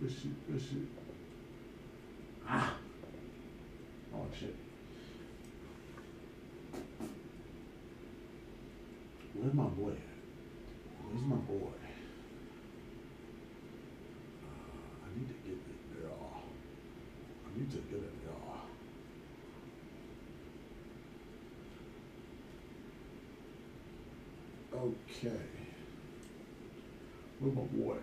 Good shit. Ah. Oh shit. Where's my boy at? Where's my boy? I need to get it there. I need to get it there. Okay. Where's my boy at?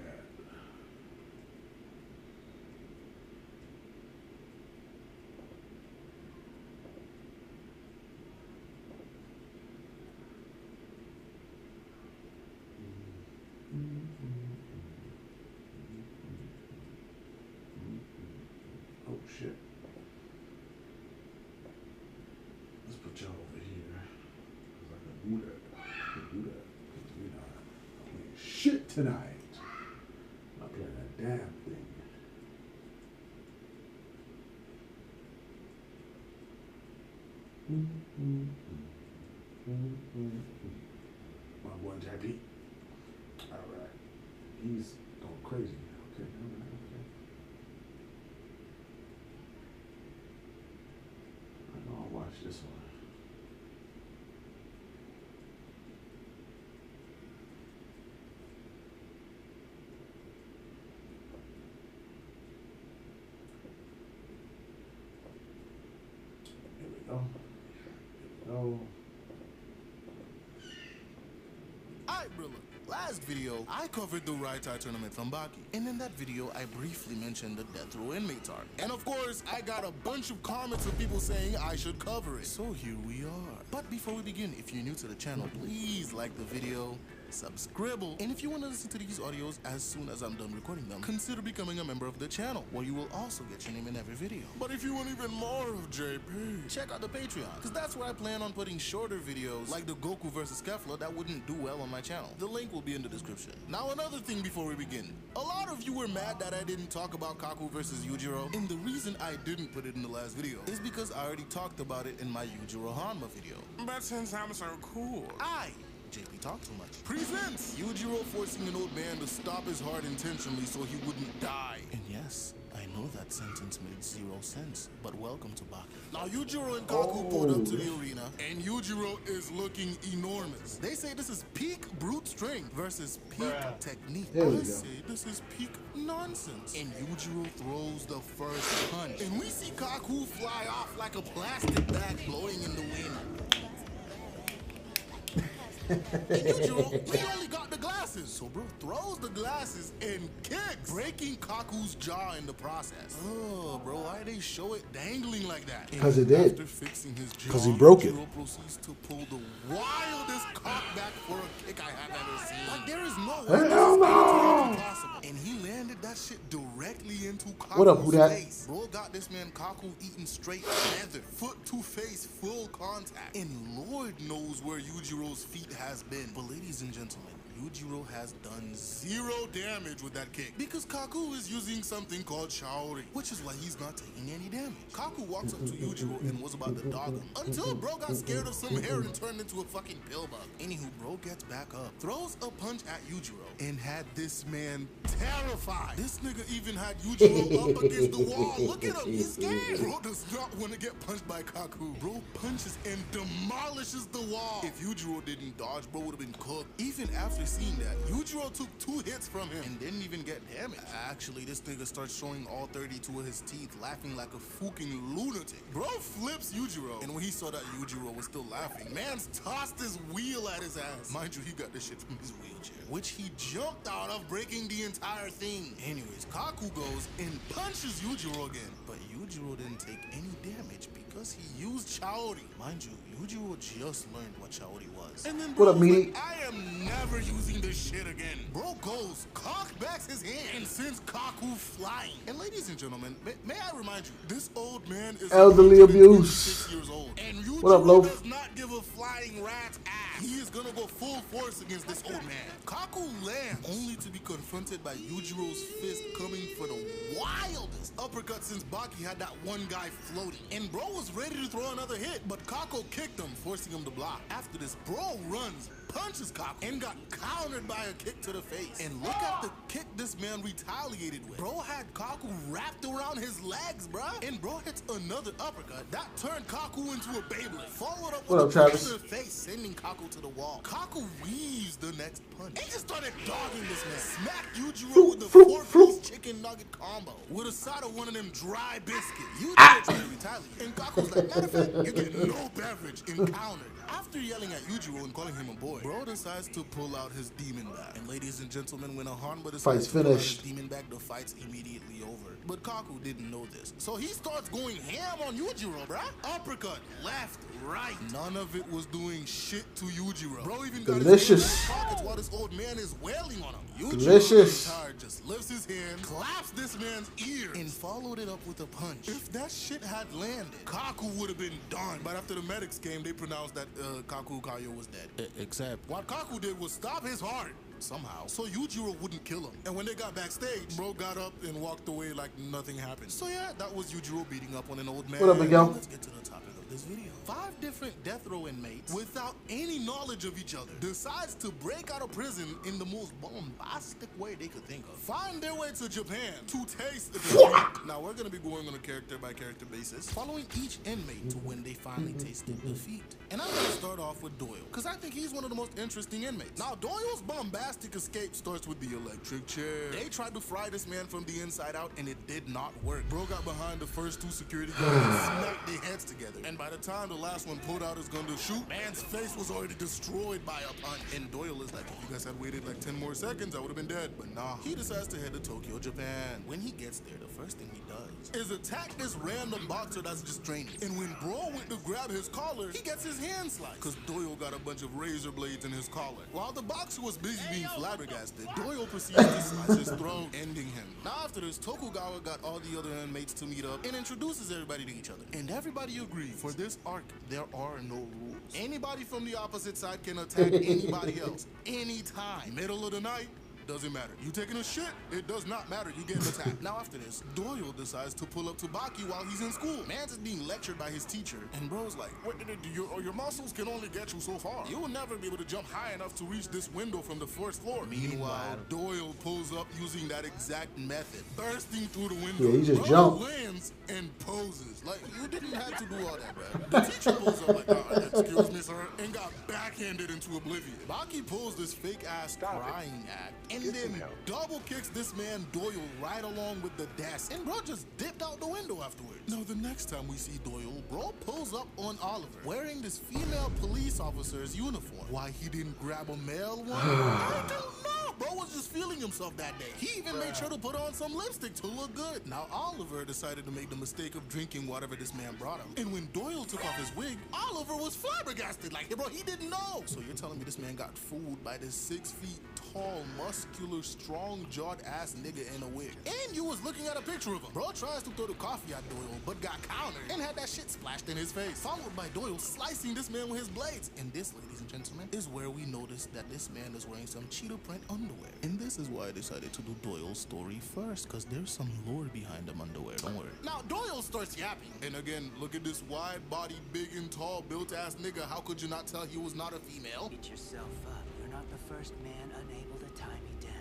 Oh shit. Let's put y'all over here. Cause I can do that. I can do that. Cause we're not playing shit tonight. Not playing that damn thing. My boy JP. Alright. He's going crazy. Okay, okay. I know I'll watch this one. Here we go. Oh. Alright, Brilla. Last video, I covered the Right Eye tournament from Baki. And in that video, I briefly mentioned the Death Row inmates art. And of course, I got a bunch of comments of people saying I should cover it. So here we are. But before we begin, if you're new to the channel, please like the video, subscribe, and if you want to listen to these audios as soon as I'm done recording them, consider becoming a member of the channel, where you will also get your name in every video. But if you want even more of JP, check out the Patreon, because that's where I plan on putting shorter videos like the Goku vs. Kefla that wouldn't do well on my channel. The link will be in the description. Now another thing before we begin. A lot of you were mad that I didn't talk about Kaku versus Yujiro, and the reason I didn't put it in the last video is because I already talked about it in my Yujiro Hanma video. But since I'm so cool, JP talk too much. Presents Yujiro forcing an old man to stop his heart intentionally so he wouldn't die. And yes, I know that sentence made 0 sense, but welcome to Baki. Now Yujiro and Kaku pulled up to the arena, and Yujiro is looking enormous. They say this is peak brute strength versus peak technique. I say this is peak nonsense. And Yujiro throws the first punch, and we see Kaku fly off like a plastic bag blowing in the wind. And Yujiro, he only got the glasses. So bro throws the glasses and kicks, breaking Kaku's jaw in the process. Oh, bro, why they show it dangling like that? Because it did. After fixing his jaw, because he broke it. Yujiro proceeds to pull the wildest cockback for a kick I have ever seen. Like, there is no way this is possible. And he landed that shit directly into Kaku's face. Bro got this man Kaku eating straight leather, foot to face, full contact. And Lord knows where Yujiro's feet has been. But ladies and gentlemen, Yujiro has done 0 damage with that kick because Kaku is using something called Shaori, which is why he's not taking any damage. Kaku walks up to Yujiro and was about to dog him until bro got scared of some hair and turned into a fucking pill bug. Anywho, bro gets back up, throws a punch at Yujiro, and had this man terrified. This nigga even had Yujiro up against the wall. Look at him, he's scared. Bro does not want to get punched by Kaku. Bro punches and demolishes the wall. If Yujiro didn't dodge, bro would have been cooked. Even after seeing that, Yujiro took 2 hits from him and didn't even get damaged. Actually, this nigga starts showing all 32 of his teeth, laughing like a fucking lunatic. Bro flips Yujiro, and when he saw that Yujiro was still laughing, man's tossed his wheel at his ass. Mind you, he got this shit from his wheelchair, which he jumped out of, breaking the entire thing. Anyways, Kaku goes and punches Yujiro again, but Yujiro didn't take any damage because he used Shaori. Mind you, Yujiro just learned what Shaori was. And then bro what up, meaty? I am never using this shit again. Bro goes, cockbacks his hand, and sends Kaku flying. And ladies and gentlemen, may I remind you, this old man is elderly abuse. Years old, and What up, Loaf? does not give a flying rat's ass. He is gonna go full force against this old man. Kaku lands, only to be confronted by Yujiro's fist coming for the wildest uppercut since Baki had that one guy floating. And bro was ready to throw another hit, but Kaku kicked kicked him, forcing him to block. After this, bro runs, punches Kaku, and got countered by a kick to the face. And look at the kick this man retaliated with. Bro had Kaku wrapped around his legs, bruh. And bro hits another uppercut that turned Kaku into a Beyblade. Followed up with a kick to the face, sending Kaku to the wall. Kaku weaves the next punch. He just started dogging this man. Smacked Yujiro with the 4-piece chicken nugget combo with a side of one of them dry biscuits. Yujiro tried to retaliate. And Kaku's like, matter of fact, you get no beverage encountered. After yelling at Yujiro and calling him a boy, bro decides to pull out his demon bag. And ladies and gentlemen, when a Hanba decides to pull out his demon bag, the fight's immediately over. But Kaku didn't know this. So he starts going ham on Yujiro, bruh. Uppercut, left, right. None of it was doing shit to Yujiro. Bro even got his hand in his pockets while this old man is wailing on him. Yujiro just lifts his hand, claps this man's ear, and followed it up with a punch. If that shit had landed, Kaku would have been done. But after the medics came, they pronounced that Kaku Kayo was dead. Except what Kaku did was stop his heart somehow, so Yujiro wouldn't kill him. And when they got backstage, bro got up and walked away like nothing happened. So yeah, that was Yujiro beating up on an old man. What up, Miguel? Let's get to the topic of this video. 5 different death row inmates, without any knowledge of each other, decides to break out of prison in the most bombastic way they could think of. Find their way to Japan to taste the defeat. Now we're gonna be going on a character by character basis, following each inmate to when they finally tasted defeat. And I'm gonna start off with Doyle, because I think he's one of the most interesting inmates. Now Doyle's bombastic escape starts with the electric chair. They tried to fry this man from the inside out and it did not work. Bro got behind the first 2 security guards and smacked their heads together. And by the time the last one pulled out his gun to shoot, man's face was already destroyed by a punch. And Doyle is like, if you guys had waited like 10 more seconds, I would have been dead. But nah, he decides to head to Tokyo, Japan. When he gets there, the first thing he does is attack this random boxer that's just training. And when bro went to grab his collar, he gets his hand sliced, because Doyle got a bunch of razor blades in his collar. While the boxer was busy being flabbergasted, Doyle proceeds to slice his throat, ending him. Now after this, Tokugawa got all the other inmates to meet up and introduces everybody to each other. And everybody agrees, for this arc, there are no rules. Anybody from the opposite side can attack anybody else, anytime. Middle of the night, doesn't matter. You taking a shit, it does not matter. You getting attacked. Now after this, Doyle decides to pull up to Baki while he's in school. Man's is being lectured by his teacher, and bro's like, what did it do? Your muscles can only get you so far. You will never be able to jump high enough to reach this window from the first floor. Meanwhile, Doyle pulls up using that exact method, bursting through the window. Yeah, he just jumped. Lands and poses. Like, you didn't have to do all that, bro. The teacher pulls up like, excuse me, sir, and got backhanded into oblivion. Baki pulls this fake ass crying act, and then double kicks this man Doyle right along with the desk. And bro just dipped out the window afterwards. Now the next time we see Doyle, bro pulls up on Oliver wearing this female police officer's uniform. Why he didn't grab a male one? I don't know. Bro was just feeling himself that day. He even made sure to put on some lipstick to look good. Now Oliver decided to make the mistake of drinking whatever this man brought him. And when Doyle took off his wig, Oliver was flabbergasted. Like, bro, he didn't know. So you're telling me this man got fooled by this 6 feet tall, muscular, strong-jawed ass nigga in a wig. And you was looking at a picture of him. Bro tries to throw the coffee at Doyle, but got countered and had that shit splashed in his face. Followed by Doyle slicing this man with his blades. And this, ladies and gentlemen, is where we notice that this man is wearing some cheetah print underwear. And this is why I decided to do Doyle's story first, because there's some lore behind them underwear, don't worry. Now, Doyle starts yapping. And again, look at this wide-bodied, big and tall, built-ass nigga. How could you not tell he was not a female? Get yourself up. You're not the first man unable to tie me down.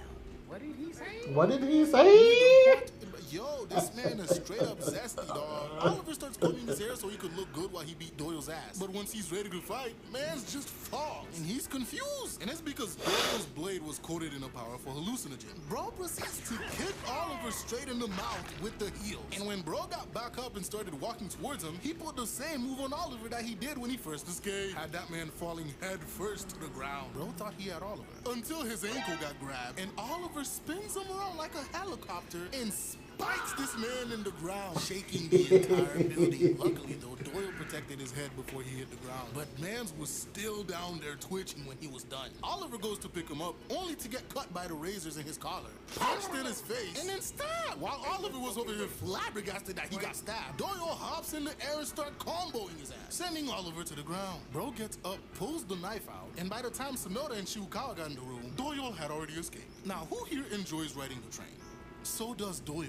What did he say? What did he say? Yo, this man is straight up zesty, dog. Oliver starts combing his hair so he could look good while he beat Doyle's ass. But once he's ready to fight, man's just falls. And he's confused. And it's because Doyle's blade was coated in a powerful hallucinogen. Bro proceeds to kick Oliver straight in the mouth with the heels. And when bro got back up and started walking towards him, he pulled the same move on Oliver that he did when he first escaped. Had that man falling head first to the ground. Bro thought he had Oliver. Until his ankle got grabbed, and Oliver spins him around like a helicopter and spikes this man in the ground, shaking the entire building. Luckily though, Doyle protected his head before he hit the ground, but mans was still down there twitching when he was done. Oliver goes to pick him up, only to get cut by the razors in his collar, punched in his face, and then stabbed. While Oliver was over here flabbergasted that he got stabbed, Doyle hops in the air and starts comboing his ass, sending Oliver to the ground. Bro gets up, pulls the knife out, and by the time Sonoda and Shiwakawa got in the room, Doyle had already escaped. Now, who here enjoys riding the train? So does Doyle.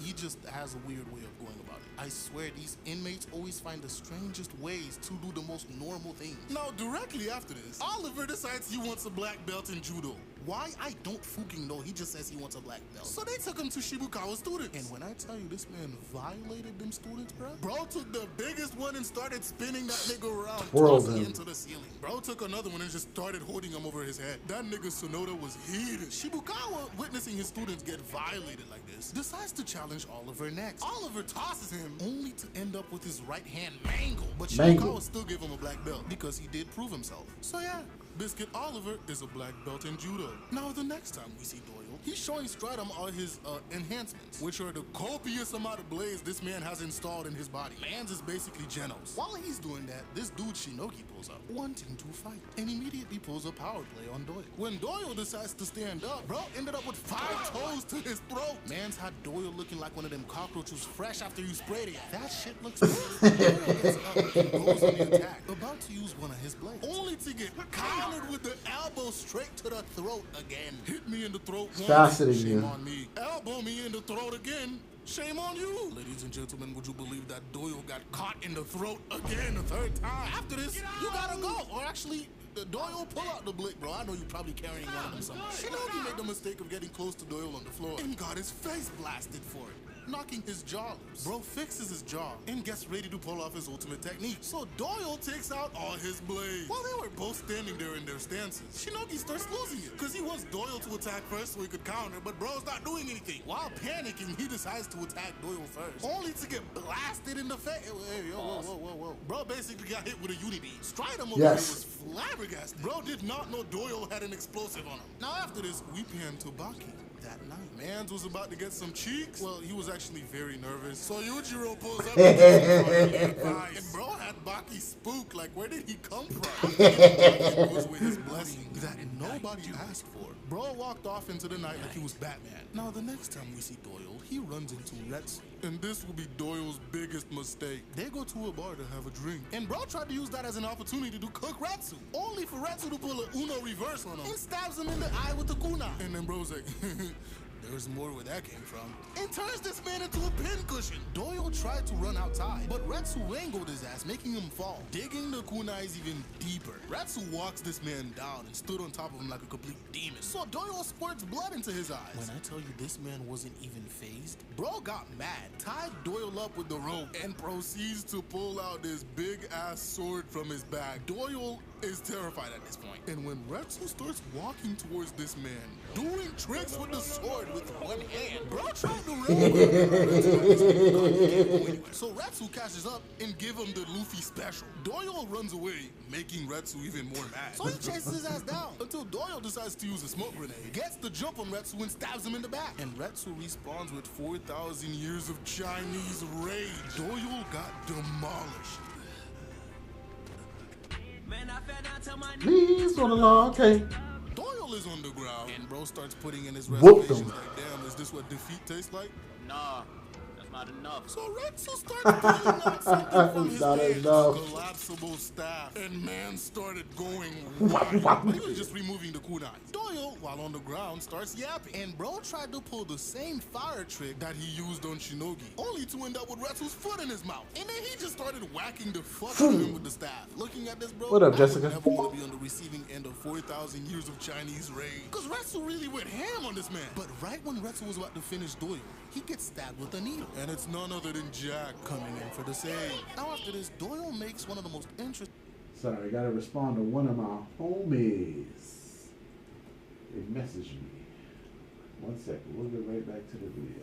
He just has a weird way of going about it. I swear these inmates always find the strangest ways to do the most normal things. Now, directly after this, Oliver decides he wants a black belt in judo. Why? I don't fucking know. He just says he wants a black belt. So they took him to Shibukawa students. And when I tell you this man violated them students, bro. Bro took the biggest one and started spinning that nigga around, tossing him into the ceiling. Bro took another one and just started holding him over his head. That nigga Sonoda was heated. Shibukawa, witnessing his students get violated like this, decides to challenge Oliver next. Oliver tosses him, only to end up with his right hand mangled. But Shibukawa still gave him a black belt because he did prove himself. So yeah, Biscuit Oliver is a black belt in judo. Now the next time we see Doyle, he's showing Stratum all his enhancements, which are the copious amount of blades this man has installed in his body. Man's is basically Genos. While he's doing that, this dude Shinogi pulls up, wanting to fight, and immediately pulls a power play on Doyle. When Doyle decides to stand up, bro ended up with 5 toes to his throat. Man's had Doyle looking like one of them cockroaches fresh after you sprayed it. That shit looks good. Doyle gets up and goes on the attack, about to use one of his blades, only to get countered with the elbow straight to the throat again. Hit me in the throat once, shame on me. Elbow me in the throat again, shame on you. Ladies and gentlemen, would you believe that Doyle got caught in the throat again a 3rd time? After this, you gotta go. Or actually, Doyle, pull out the blick, bro. I know you're probably carrying one of them somewhere. Shinogi made the mistake of getting close to Doyle on the floor and got his face blasted for it, knocking his jaw loose. Bro fixes his jaw and gets ready to pull off his ultimate technique. So Doyle takes out all his blades. While they were both standing there in their stances, Shinogi starts losing it because he wants Doyle to attack first so he could counter, but bro's not doing anything. While panicking, he decides to attack Doyle first, only to get blasted in the face. Hey, whoa. Bro basically got hit with a uni beam. Stratum over here was flabbergasted. Bro did not know Doyle had an explosive on him. Now after this, we pan to Baki. That night, Mans was about to get some cheeks. Well, he was actually very nervous. So Yujiro pulls up and bro had Baki spooked. Like, where did he come from? It was with his blessing that nobody asked for. Bro walked off into the night like he was Batman. Now, the next time we see Doyle, he runs into Retsu. And this will be Doyle's biggest mistake. They go to a bar to have a drink. And bro tried to use that as an opportunity to cook Retsu, only for Retsu to pull a Uno reverse on him and stabs him in the eye with the kunai. And then bro's like, there's more where that came from. And turns this man into a pincushion. Doyle tried to run outside, but Retsu wrangled his ass, making him fall, digging the kunais even deeper. Retsu walks this man down and stood on top of him like a complete demon. So Doyle squirts blood into his eyes. When I tell you this man wasn't even phased, bro got mad, tied Doyle up with the rope, and proceeds to pull out this big ass sword from his bag. Doyle is terrified at this point. And when Retsu starts walking towards this man, doing tricks with the sword with one hand, bro tried to run away. So Retsu catches up and give him the Luffy special. Doyle runs away, making Retsu even more mad. So he chases his ass down until Doyle decides to use a smoke grenade, gets the jump on Retsu and stabs him in the back. And Retsu respawns with 4,000 years of Chinese rage. Doyle got demolished. Please on the law, okay. Doyle is on the ground, and bro starts putting in his reservations like, damn, is this what defeat tastes like? Nah, that's not enough. So Retsu starts pulling out something from his hand, a collapsible staff, and man started going wild. But he was just removing the kunai. Doyle, while on the ground, starts yapping, and bro tried to pull the same fire trick that he used on Shinogi, only to end up with Retsu's foot in his mouth. And then he just started whacking the fuck out of him with the staff. Looking at this, bro, what up, Jessica? I would never want to be on the receiving end of 4,000 years of Chinese rage. Because Retsu really went ham on this man. But right when Retsu was about to finish Doyle, he gets stabbed with a needle. And it's none other than Jack coming in for the save. Now after this, Doyle makes one of the most interesting... Sorry, I gotta respond to one of my homies. They messaged me. 1 second, we'll get right back to the video.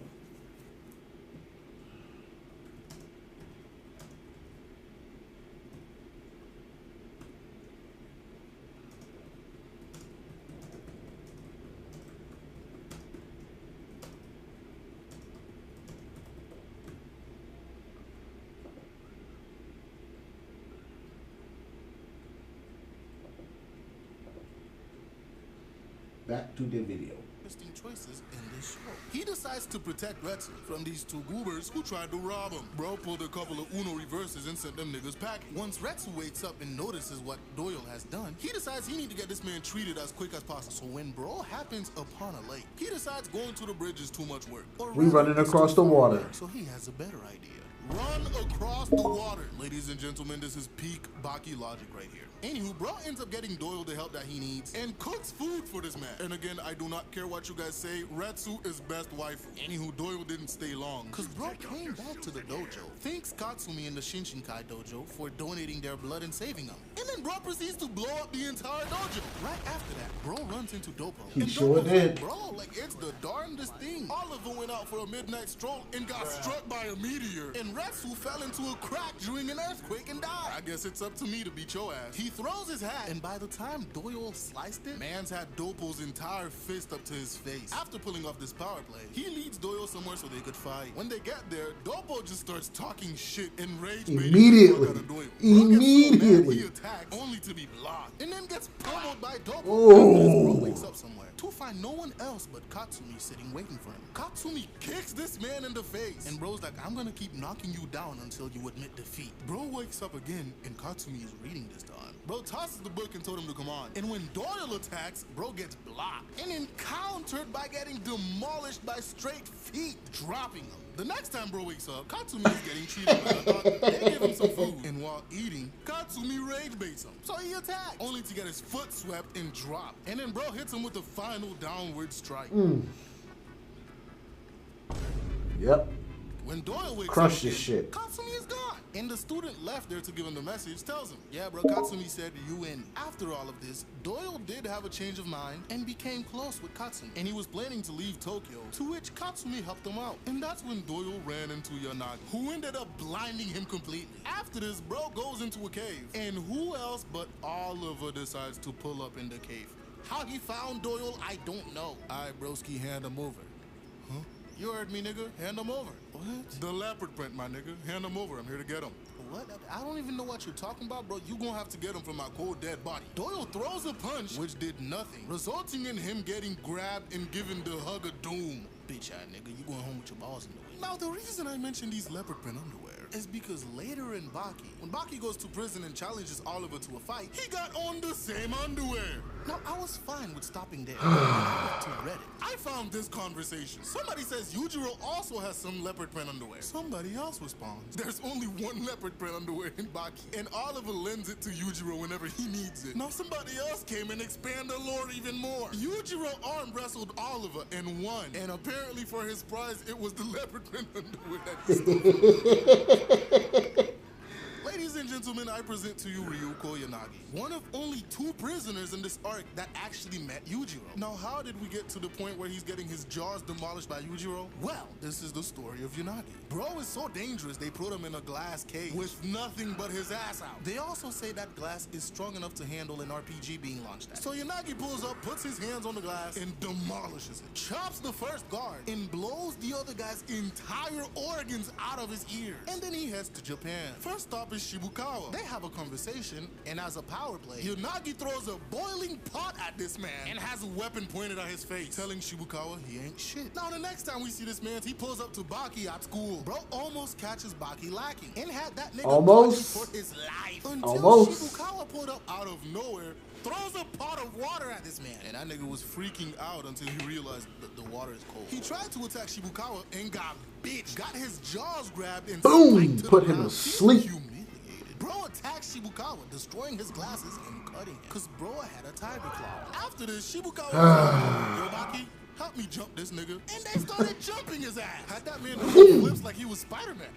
back to the video. Interesting choices in this show. He decides to protect Retsu from these two goobers who tried to rob him. Bro pulled a couple of Uno reverses and sent them niggas packing. Once Retsu wakes up and notices what Doyle has done, he decides he need to get this man treated as quick as possible. So when Bro happens upon a lake, he decides going to the bridge is too much work. We running across the water. So he has a better idea. Run across the water. Ladies and gentlemen, this is peak Baki logic right here. Anywho, bro ends up getting Doyle the help that he needs and cooks food for this man. And again, I do not care what you guys say, Retsu is best wife. Anywho, Doyle didn't stay long, cause bro came back to the dojo, thanks Katsumi and the Shinshinkai dojo for donating their blood and saving him. And then bro proceeds to blow up the entire dojo. Right after that, bro runs into Dopo. He and sure Dopo's did. like, bro, like it's the darndest thing. Oliver went out for a midnight stroll and got struck by a meteor. And Retsu fell into a crack during an earthquake and died. I guess it's up to me to beat your ass. He throws his hat, and by the time Doyle sliced it, man's had Dopo's entire fist up to his face. After pulling off this power play, he leads Doyle somewhere so they could fight. When they get there, Dopo just starts talking shit and rage Immediately. He attacks only to be blocked, and then gets pummeled by Dopo. Oh. Bro wakes up somewhere to find no one else but Katsumi sitting waiting for him. Katsumi kicks this man in the face, and bro's like, I'm gonna keep knocking you down until you admit defeat. Bro wakes up again, and Katsumi is reading this time. Bro tosses the book and told him to come on. And when Doyle attacks, bro gets blocked and encountered by getting demolished by straight feet, dropping him. The next time bro wakes up, Katsumi is getting treated like a dog. They give him some food, and while eating, Katsumi rage baits him. So he attacks, only to get his foot swept and drop. And then bro hits him with the final downward strike. Yep. When Doyle wakes Crush up this again, shit. Katsumi is gone. And the student left there to give him the message tells him, yeah, bro, Katsumi said you win. After all of this, Doyle did have a change of mind and became close with Katsumi. And he was planning to leave Tokyo, to which Katsumi helped him out. And that's when Doyle ran into Yanagi, who ended up blinding him completely. After this, bro goes into a cave. And who else but Oliver decides to pull up in the cave. How he found Doyle, I don't know. Alright, broski, hand him over. Huh? You heard me, nigga. Hand him over. What? The leopard print, my nigga. Hand him over. I'm here to get him. What? I don't even know what you're talking about, bro. You gonna have to get him from my cold dead body. Doyle throws a punch, which did nothing, resulting in him getting grabbed and given the hug of doom. Bitch ass nigga, you going home with your balls in the way. Now, the reason I mentioned these leopard print underwear is because later in Baki, when Baki goes to prison and challenges Oliver to a fight, he got on the same underwear. Now, I was fine with stopping there. I went to Reddit. I found this conversation. Somebody says Yujiro also has some leopard print underwear. Somebody else responds, there's only one leopard print underwear in Baki, and Oliver lends it to Yujiro whenever he needs it. Now, somebody else came and expanded the lore even more. Yujiro arm wrestled Oliver and won, and apparently for his prize, it was the leopard print underwear that he stole. Ladies and gentlemen, I present to you Ryuko Yanagi, one of only 2 prisoners in this arc that actually met Yujiro. Now, how did we get to the point where he's getting his jaws demolished by Yujiro? Well, this is the story of Yanagi. Bro is so dangerous, they put him in a glass cage with nothing but his ass out. They also say that glass is strong enough to handle an RPG being launched at. So Yanagi pulls up, puts his hands on the glass, and demolishes it. Chops the first guard, and blows the other guy's entire organs out of his ears. And then he heads to Japan. First stop is Shibukawa. They have a conversation, and as a power play, Yanagi throws a boiling pot at this man and has a weapon pointed at his face, telling Shibukawa he ain't shit. Now, the next time we see this man, he pulls up to Baki at school. Bro almost catches Baki lacking and had that nigga almost for his life until almost Shibukawa pulled up out of nowhere, throws a pot of water at this man, and that nigga was freaking out until he realized that the water is cold. He tried to attack Shibukawa and got his jaws grabbed and boom, put him to sleep. Bro attacked Shibukawa, destroying his glasses and cutting him, cause bro had a tiger claw. After this, Shibukawa was like, yo Baki, help me jump this nigga. And they started jumping his ass. Had that man doing flips like he was Spider-Man.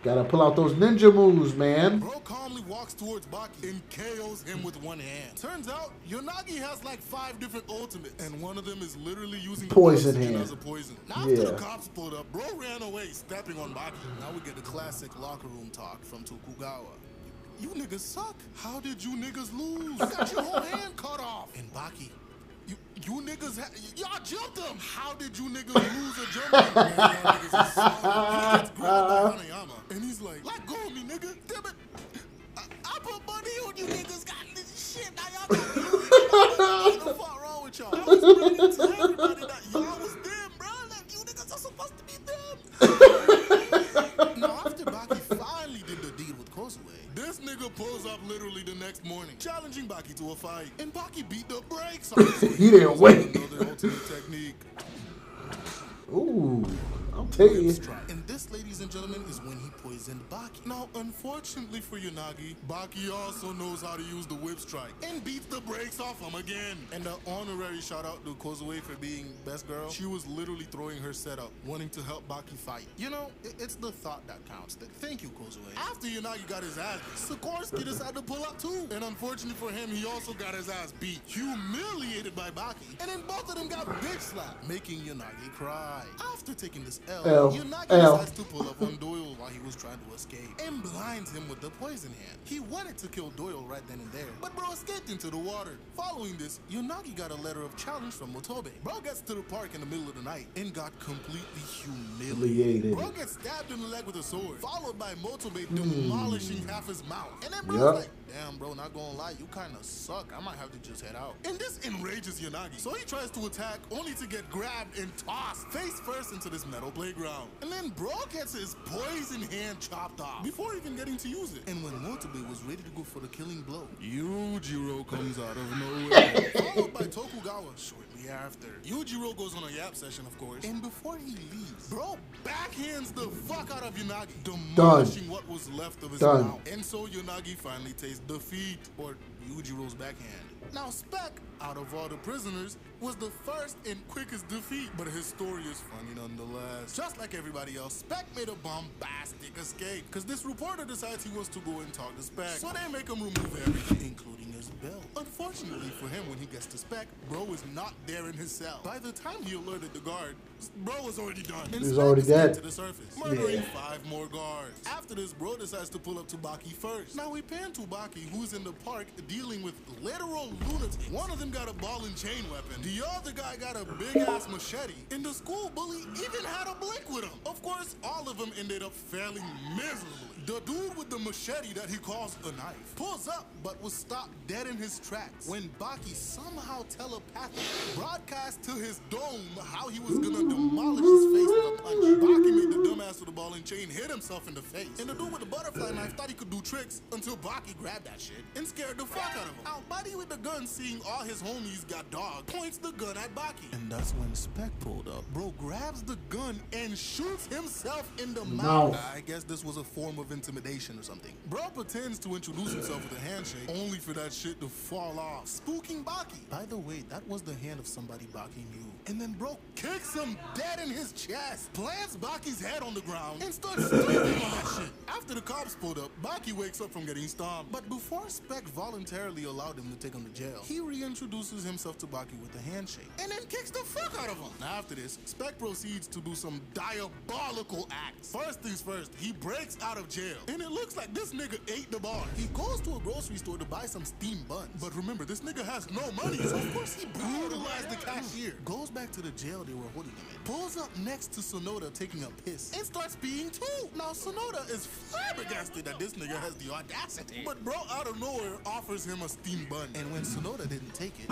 Gotta pull out those ninja moves, man. Bro calmly walks towards Baki and KOs him with one hand. Turns out, Yanagi has like 5 different ultimates, and one of them is literally using poison hand as a poison. Now, after the cops pulled up, bro ran away, stepping on Baki. Now we get the classic locker room talk from Tokugawa. You niggas suck. How did you niggas lose? You got your whole hand cut off. And Baki, you niggas, y'all jumped him. How did you niggas lose a jump? Man, y'all niggas is solid. He gets grabbed by Hanayama, and he's like, let go of me, nigga. Damn it. I put money on you niggas. Got this shit. shit, now y'all got me losing my mind. What the fuck wrong with y'all? I was ready to tell everybody that y'all was them, bro. Like, you niggas are supposed to be them. Now, after Baki finally did the deed with Kozue, this nigga pulls up literally the next morning, challenging Baki to a fight. And Baki beat the brakes off him. He didn't wait. Another ultimate technique. Ooh, I'll tell you. And this, ladies and gentlemen, is when he poisoned Baki. Now, unfortunately for Yanagi, Baki also knows how to use the whip strike and beats the brakes off him again. And an honorary shout out to Kozue for being best girl. She was literally throwing her setup, wanting to help Baki fight. You know, it's the thought that counts. Thank you, Kozue. After Yanagi got his ass beat, Sikorsky decided to pull up too. And unfortunately for him, he also got his ass beat, humiliated by Baki. And then both of them got bitch slapped, making Yanagi cry. After taking this L, Yanagi decides to pull up on Doyle while he was trying to escape and blinds him with the poison hand. He wanted to kill Doyle right then and there, but bro escaped into the water. Following this, Yanagi got a letter of challenge from Motobe. Bro gets to the park in the middle of the night and got completely humiliated. Bro gets stabbed in the leg with a sword, followed by Motobe demolishing half his mouth. And then bro's like, damn bro, not gonna lie, you kinda suck. I might have to just head out. And this enrages Yanagi, so he tries to attack only to get grabbed and tossed face first into this metal playground. And then bro gets his poison hand chopped off before even getting to use it. And when Motobe was ready to go for the killing blow, Yujiro comes out of nowhere, followed by Tokugawa shortly after. Yujiro goes on a yap session, of course, and before he leaves, bro backhands the fuck out of Yanagi, demolishing what was left of his mouth. And so Yanagi finally tastes defeat, or Yujiro's backhand. Now Spec, out of all the prisoners, was the first and quickest defeat, but his story is funny nonetheless. Just like everybody else, Spec made a bombastic escape, because this reporter decides he wants to go and talk to Spec, so they make him remove everything, including his belt. Unfortunately for him, when he gets to Spec, bro is not there in his cell. By the time he alerted the guard, bro was already done. And He's already dead. To the surface, murdering 5 more guards. After this, bro decides to pull up to Baki first. Now we pan to Baki, who's in the park dealing with literal lunatics. One of them got a ball and chain weapon. The other guy got a big ass machete. And the school bully even had a blink with him. Of course, all of them ended up failing miserably. The dude with the machete that he calls a knife pulls up, but was stopped dead in his tracks when Baki somehow telepathically broadcast to his dome how he was gonna demolish his face with a punch. Baki made the dumbass with the ball and chain hit himself in the face. And the dude with the butterfly knife thought he could do tricks until Baki grabbed that shit and scared the fuck out of him. Now, Buddy with the gun, seeing all his homies got dogged, points the gun at Baki. And that's when Spec pulled up. Bro grabs the gun and shoots himself in the mouth. I guess this was a form of intimidation or something. Bro pretends to introduce himself with a handshake, only for that shit to fall off, spooking Baki. By the way, that was the hand of somebody Baki knew. And then bro kicks him dead in his chest, plants Baki's head on the ground, and starts stomping on that shit. After the cops pulled up, Baki wakes up from getting stomped. But before Spec voluntarily allowed him to take him to jail, he reintroduces himself to Baki with a handshake, and then kicks the fuck out of him. After this, Spec proceeds to do some diabolical acts. First things first, he breaks out of jail, and it looks like this nigga ate the bar. He goes to a grocery store to buy some steamed buns. But remember, this nigga has no money, so of course he brutalized the cashier. Goes back to the jail they were holding him in. Pulls up next to Sonoda taking a piss, and starts peeing too. Now Sonoda is flabbergasted that this nigga has the audacity. But bro out of nowhere offers him a steamed bun. And when Sonoda didn't take it,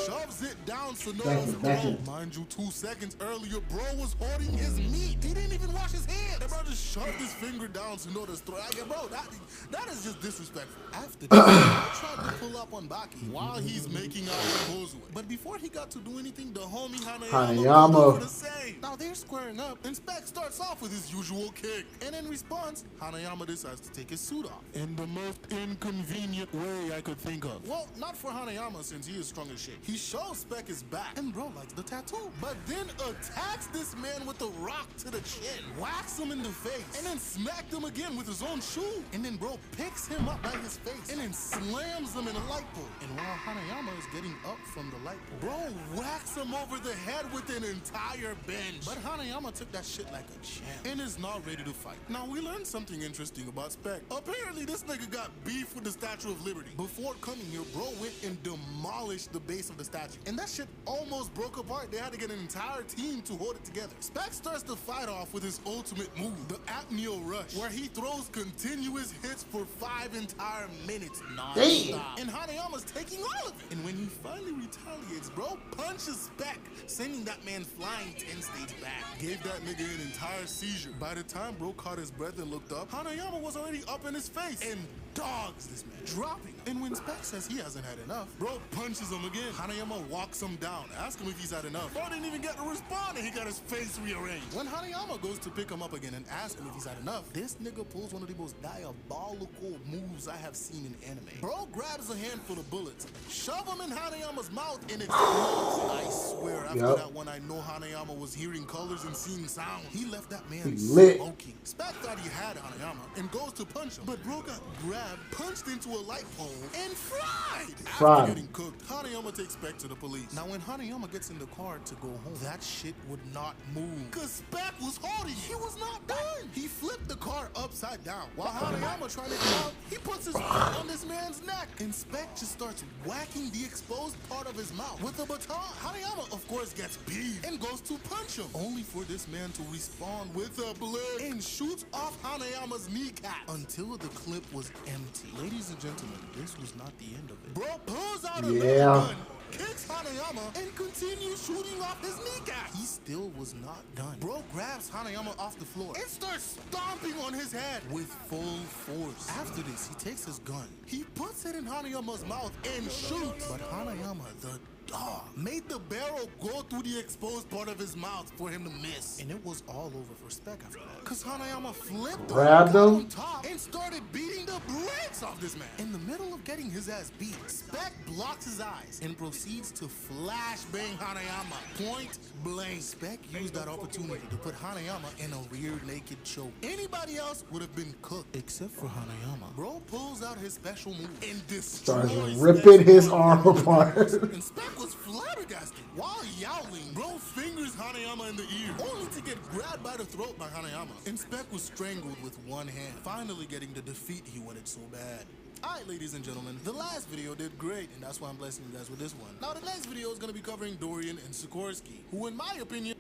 shoves it down Sonoda's throat. Mind you, 2 seconds earlier, bro was holding his meat. He didn't even wash his hands. The bro just shoved his finger down Sonoda's throat. I get, bro, that is just disrespectful. After this, he tried to pull up on Baki while he's making out with Kozue. But before he got to do anything, the homie Hanayama over the same. Now they're squaring up, and Spec starts off with his usual kick. And in response, Hanayama decides to take his suit off in the most inconvenient way I could think of. Well, not for Hanayama, since he is strong as shit. He shows Spec his back, and bro likes the tattoo, but then attacks this man with a rock to the chin, whacks him in the face, and then smacked him again with his own shoe. And then bro picks him up by his face, and then slams him in a light pole. And while Hanayama is getting up from the light pole, bro whacks him over the head with an entire bench. But Hanayama took that shit like a champ and is now ready to fight. Now we learned something interesting about Spec. Apparently this nigga got beef with the Statue of Liberty. Before coming here, bro went and demolished the base of the statue, and that shit almost broke apart. They had to get an entire team to hold it together. Spec starts the fight off with his ultimate move, the Apneo Rush, where he throws continuous hits for 5 entire minutes non-stop. job. And Hanayama's taking all of it. And when he finally retaliates, bro punches Spec, sending that man flying 10 states back. Gave that nigga an entire seizure. By the time bro caught his breath and looked up, Hanayama was already up in his face and dogs this man, dropping. And when Spec says he hasn't had enough, bro punches him again. Hanayama walks him down, asks him if he's had enough. Bro didn't even get to respond and he got his face rearranged. When Hanayama goes to pick him up again and ask him if he's had enough, this nigga pulls one of the most diabolical moves I have seen in anime. Bro grabs a handful of bullets, shove them in Hanayama's mouth and explodes. I swear, after that one, I know Hanayama was hearing colors and seeing sound. He left that man smoking. Spec thought he had Hanayama and goes to punch him, but bro got grabbed, punched into a light pole, and fried. After getting cooked, Hanayama takes Spec to the police. Now, when Hanayama gets in the car to go home, that shit would not move, cause Spec was holding it. He was not done. He flipped the car upside down. While Hanayama trying to get out, he puts his foot on this man's neck, and Spec just starts whacking the exposed part of his mouth with a baton. Hanayama, of course, gets beat and goes to punch him, only for this man to respond with a blade and shoots off Hanayama's kneecap until the clip was empty. Ladies and gentlemen, this was not the end of it. Bro pulls out a gun, kicks Hanayama, and continues shooting off his kneecap. He still was not done. Bro grabs Hanayama off the floor and starts stomping on his head with full force. After this, he takes his gun. He puts it in Hanayama's mouth and shoots. But Hanayama, the dog, made the barrel go through the exposed part of his mouth for him to miss. And it was all over for Spec after that, cause Hanayama flipped on top and started beating the brakes off this man. In the middle of getting his ass beat, Spec blocks his eyes and proceeds to flashbang Hanayama point blank. Spec used that opportunity to put Hanayama in a rear naked choke. Anybody else would have been cooked except for Hanayama. Bro pulls out his special move and destroys, starts ripping his arm apart. And Spec was flabbergasted. While yowling, bro fingers Hanayama in the ear, only to get grabbed by the throat by Hanayama. And Spec was strangled with one hand, finally getting the defeat he wanted so bad. Alright, ladies and gentlemen, the last video did great, and that's why I'm blessing you guys with this one. Now, the next video is going to be covering Dorian and Sikorsky, who, in my opinion...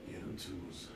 Yeah, them twos.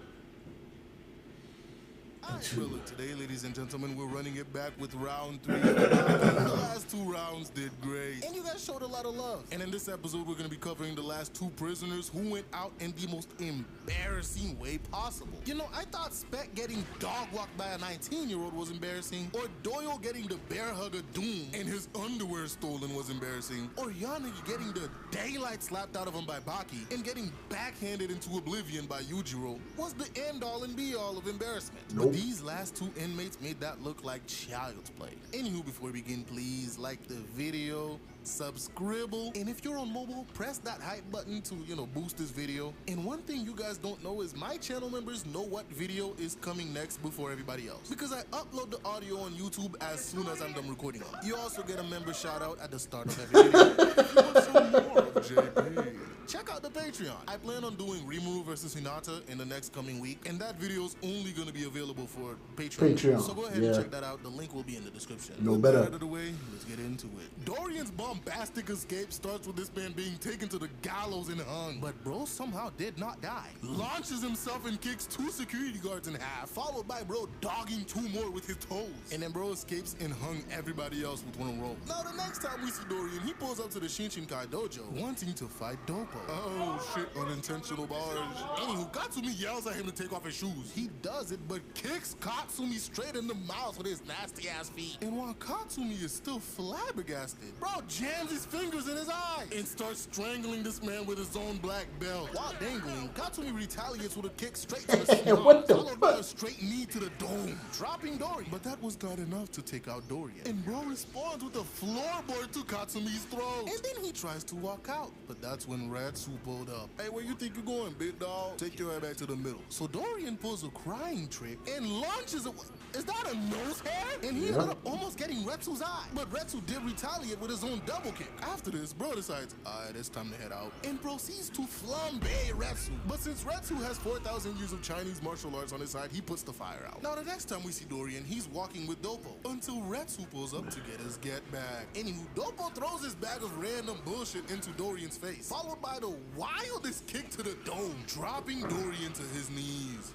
Well, look, today, ladies and gentlemen, we're running it back with round 3. The last 2 rounds did great, and you guys showed a lot of love. And in this episode, we're going to be covering the last 2 prisoners who went out in the most embarrassing way possible. You know, I thought Spec getting dog-walked by a 19-year-old was embarrassing, or Doyle getting the bear hug of doom and his underwear stolen was embarrassing, or Yanagi getting the daylight slapped out of him by Baki and getting backhanded into oblivion by Yujiro was the end-all and be-all of embarrassment. But these last 2 inmates made that look like child's play. Anywho, before we begin, please like the video, subscribe, and if you're on mobile, press that hype button to, boost this video. And one thing you guys don't know is my channel members know what video is coming next before everybody else, because I upload the audio on YouTube as soon as I'm done recording it. You also get a member shout out at the start of every video. If you want some more of JP, check out the Patreon. I plan on doing Rimuru versus Hinata in the next coming week, and that video is only going to be available for Patreon. So go ahead and check that out. The link will be in the description. No better. Out of the way, let's get into it. Dorian's bombastic escape starts with this man being taken to the gallows and hung, but bro somehow did not die. Launches himself and kicks 2 security guards in half, followed by bro dogging 2 more with his toes, and then bro escapes and hung everybody else with 1 rope. Now the next time we see Dorian, he pulls up to the Shinshinkai dojo, wanting to fight Dopo. Oh shit, unintentional barge. Anywho, Katsumi yells at him to take off his shoes. He does it, but kicks Katsumi straight in the mouth with his nasty ass feet. And while Katsumi is still flabbergasted, bro jams his fingers in his eyes and starts strangling this man with his own black belt. While dangling, Katsumi retaliates with a kick straight to the snot, followed by a straight knee to the dome, dropping Dorian. But that was not enough to take out Dorian, and bro responds with a floorboard to Katsumi's throat. And then he tries to walk out, but that's when Ratsu pulled up. Hey, where you think you're going, big dog? Take your head back to the middle. So Dorian pulls a crying trick and launches a... Is that a nose hair? And he ended up almost getting Retsu's eye. But Retsu did retaliate with his own double kick. After this, bro decides, alright, it's time to head out, and proceeds to flambe Retsu. But since Retsu has 4,000 years of Chinese martial arts on his side, he puts the fire out. Now the next time we see Dorian, he's walking with Dopo until Retsu pulls up to get his get back. Anywho, Dopo throws his bag of random bullshit into Dorian's face, followed by the wildest kick to the dome, dropping Dorian to his knees.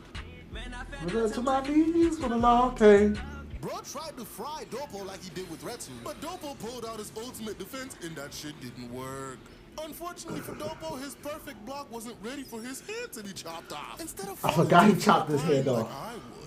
To my knees for the long day. Bro tried to fry Dopo like he did with Retsu, but Dopo pulled out his ultimate defense and that shit didn't work. Unfortunately for Dopo, his perfect block wasn't ready for his head to be chopped off. Instead of I forgot he chopped his head off.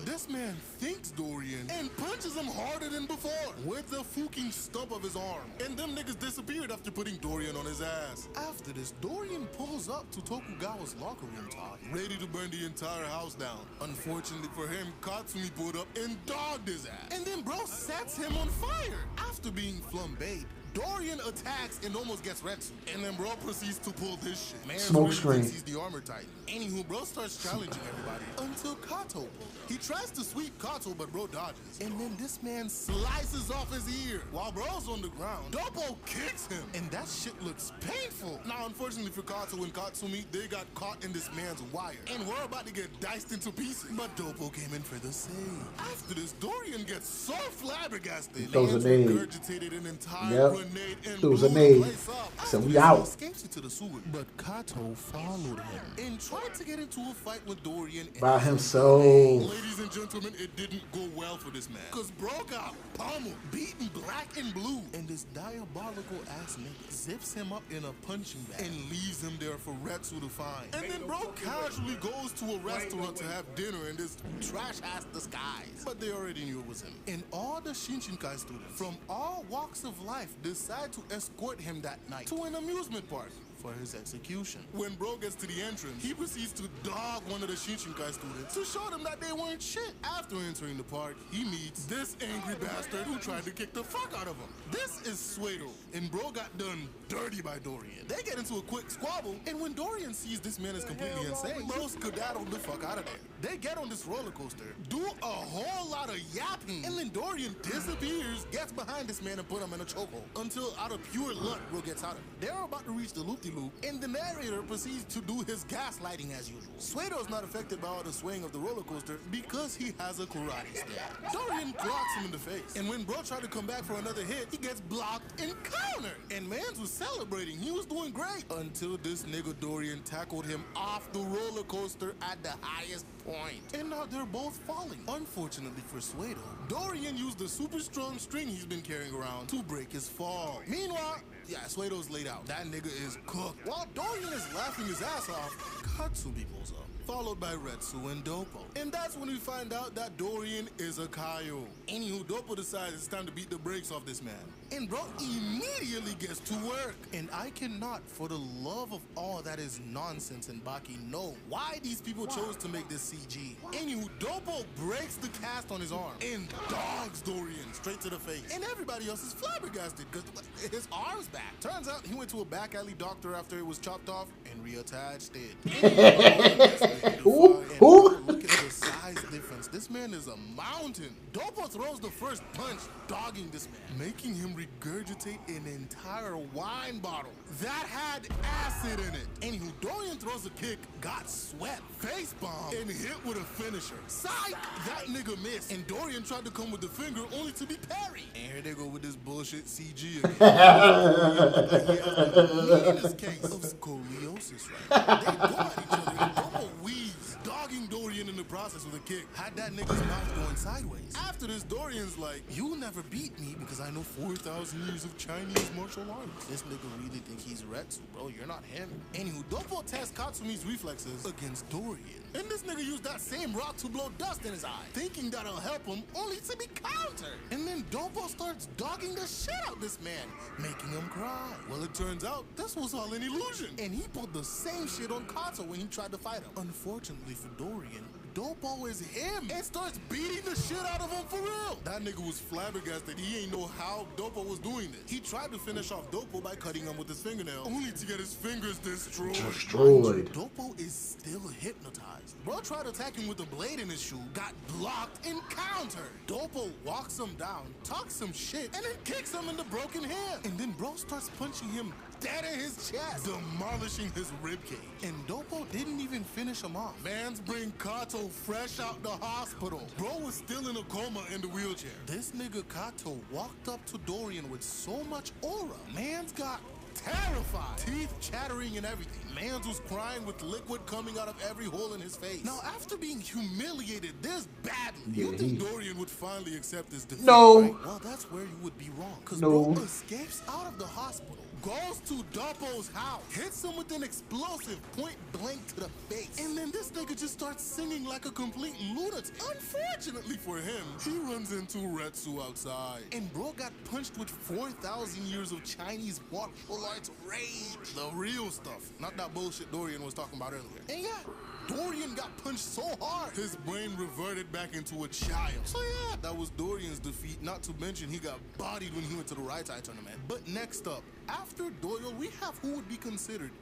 This man thinks Dorian and punches him harder than before with the fucking stump of his arm. And them niggas disappeared after putting Dorian on his ass. After this, Dorian pulls up to Tokugawa's locker room top, ready to burn the entire house down. Unfortunately for him, Katsumi pulled up and dogged his ass. And then bro sets him on fire. After being flambéed, Dorian attacks and almost gets Retsu. And then bro proceeds to pull this shit. Man, smoke screen. He's the armor titan. Anywho, bro starts challenging everybody until Kato. He tries to sweep Kato, but bro dodges. And then this man slices off his ear while bro's on the ground. Dopo kicks him, and that shit looks painful. Now, unfortunately for Kato and Katsumi, they got caught in this man's wire, and we're about to get diced into pieces. But Dopo came in for the save. After this, Dorian gets so flabbergasted. Those are nade. Regurgitated an entire grenade and those are blew nade. the place up. So we After out. He escapes into the sewer, but Kato followed him and tried to get into a fight with Dorian by himself. Ladies and gentlemen, it didn't go well for this man, cause bro got pummeled, beaten black and blue, and this diabolical ass nigga zips him up in a punching bag and leaves him there for Retsu to find. And then bro casually goes to a restaurant to have dinner in this trash ass disguise, but they already knew it was him. And all the Shinshinkai students from all walks of life decide to escort him that night to an amusement park for his execution. When bro gets to the entrance, he proceeds to dog one of the Shinshinkai students to show them that they weren't shit. After entering the park, he meets this angry bastard who tried to kick the fuck out of him. This is Suedo, and bro got done dirty by Dorian. They get into a quick squabble, and when Dorian sees this man is completely insane, bro skedaddled the fuck out of there. They get on this roller coaster, do a whole lot of yapping, and then Dorian disappears, gets behind this man and put him in a chokehold until out of pure luck, bro gets out of it. They're about to reach the loop-de-loop, and the narrator proceeds to do his gaslighting as usual. Suedo's not affected by all the swaying of the roller coaster because he has a karate stand. Dorian clocks him in the face, and when bro tried to come back for another hit, he gets blocked and countered. And mans was celebrating, he was doing great, until this nigga Dorian tackled him off the roller coaster at the highest point. And now they're both falling. Unfortunately for Suedo, Dorian used the super strong string he's been carrying around to break his fall. Meanwhile, yeah, Suedo's laid out. That nigga is cooked. While Dorian is laughing his ass off, Katsumi pulls up, followed by Retsu and Dopo. And that's when we find out that Dorian is a Kaio. Anywho, Dopo decides it's time to beat the brakes off this man. And bro immediately gets to work. And I cannot, for the love of all that is nonsense and Baki, know why these people chose to make this CG. Anywho, Dopo breaks the cast on his arm and dogs Dorian straight to the face. And everybody else is flabbergasted because his arm's back. Turns out he went to a back alley doctor after it was chopped off and reattached it. Who? Look at the size difference. This man is a mountain. Dopo throws the first punch, dogging this man, making him regurgitate an entire wine bottle that had acid in it. Anywho, Dorian throws a kick, got swept, face bomb, and hit with a finisher. Psych! That nigga missed, and Dorian tried to come with the finger only to be parried. And here they go with this bullshit CG again. He has the meanest case of scoliosis right now. They go at each other, and Dopo weaves, dogging Dorian in the process with a kick. Had that nigga's mouth going sideways. After this, Dorian's like, you'll never beat me because I know 4,000 years of Chinese martial arts. This nigga really think he's Retsu, bro. You're not him. Anywho, Dopo tests Katsumi's reflexes against Dorian. And this nigga used that same rock to blow dust in his eye, thinking that'll help him, only to be countered. And then Dopo starts dogging the shit out this man, making him cry. Well, it turns out this was all an illusion. And he pulled the same shit on Kato when he tried to fight him. Unfortunately for Dorian, Dopo is him and starts beating the shit out of him for real. That nigga was flabbergasted. He ain't know how Dopo was doing this. He tried to finish off Dopo by cutting him with his fingernail, only to get his fingers destroyed. Dopo is still hypnotized. Bro tried attacking with a blade in his shoe, got blocked and countered. Dopo walks him down, talks some shit, and then kicks him in the broken hand. And then bro starts punching him dead in his chest, demolishing his ribcage. And Dopo didn't even finish him off. Mans bring Kato fresh out the hospital. Bro was still in a coma in the wheelchair. This nigga Kato walked up to Dorian with so much aura. Man's got terrified, teeth chattering and everything. Mans was crying with liquid coming out of every hole in his face. Now, after being humiliated this badly, you think Dorian would finally accept his defeat, right? Well, that's where you would be wrong. Because bro escapes out of the hospital, goes to Doppo's house, hits him with an explosive point blank to the face, and then this nigga just starts singing like a complete lunatic. Unfortunately for him, he runs into Retsu outside, and bro got punched with 4,000 years of Chinese martial arts rage. The real stuff, not that bullshit Dorian was talking about earlier. And yeah, Dorian got punched so hard, his brain reverted back into a child. So yeah, that was Dorian's defeat, not to mention he got bodied when he went to the Right Eye tournament. But next up, after Doyle, we have who would be considered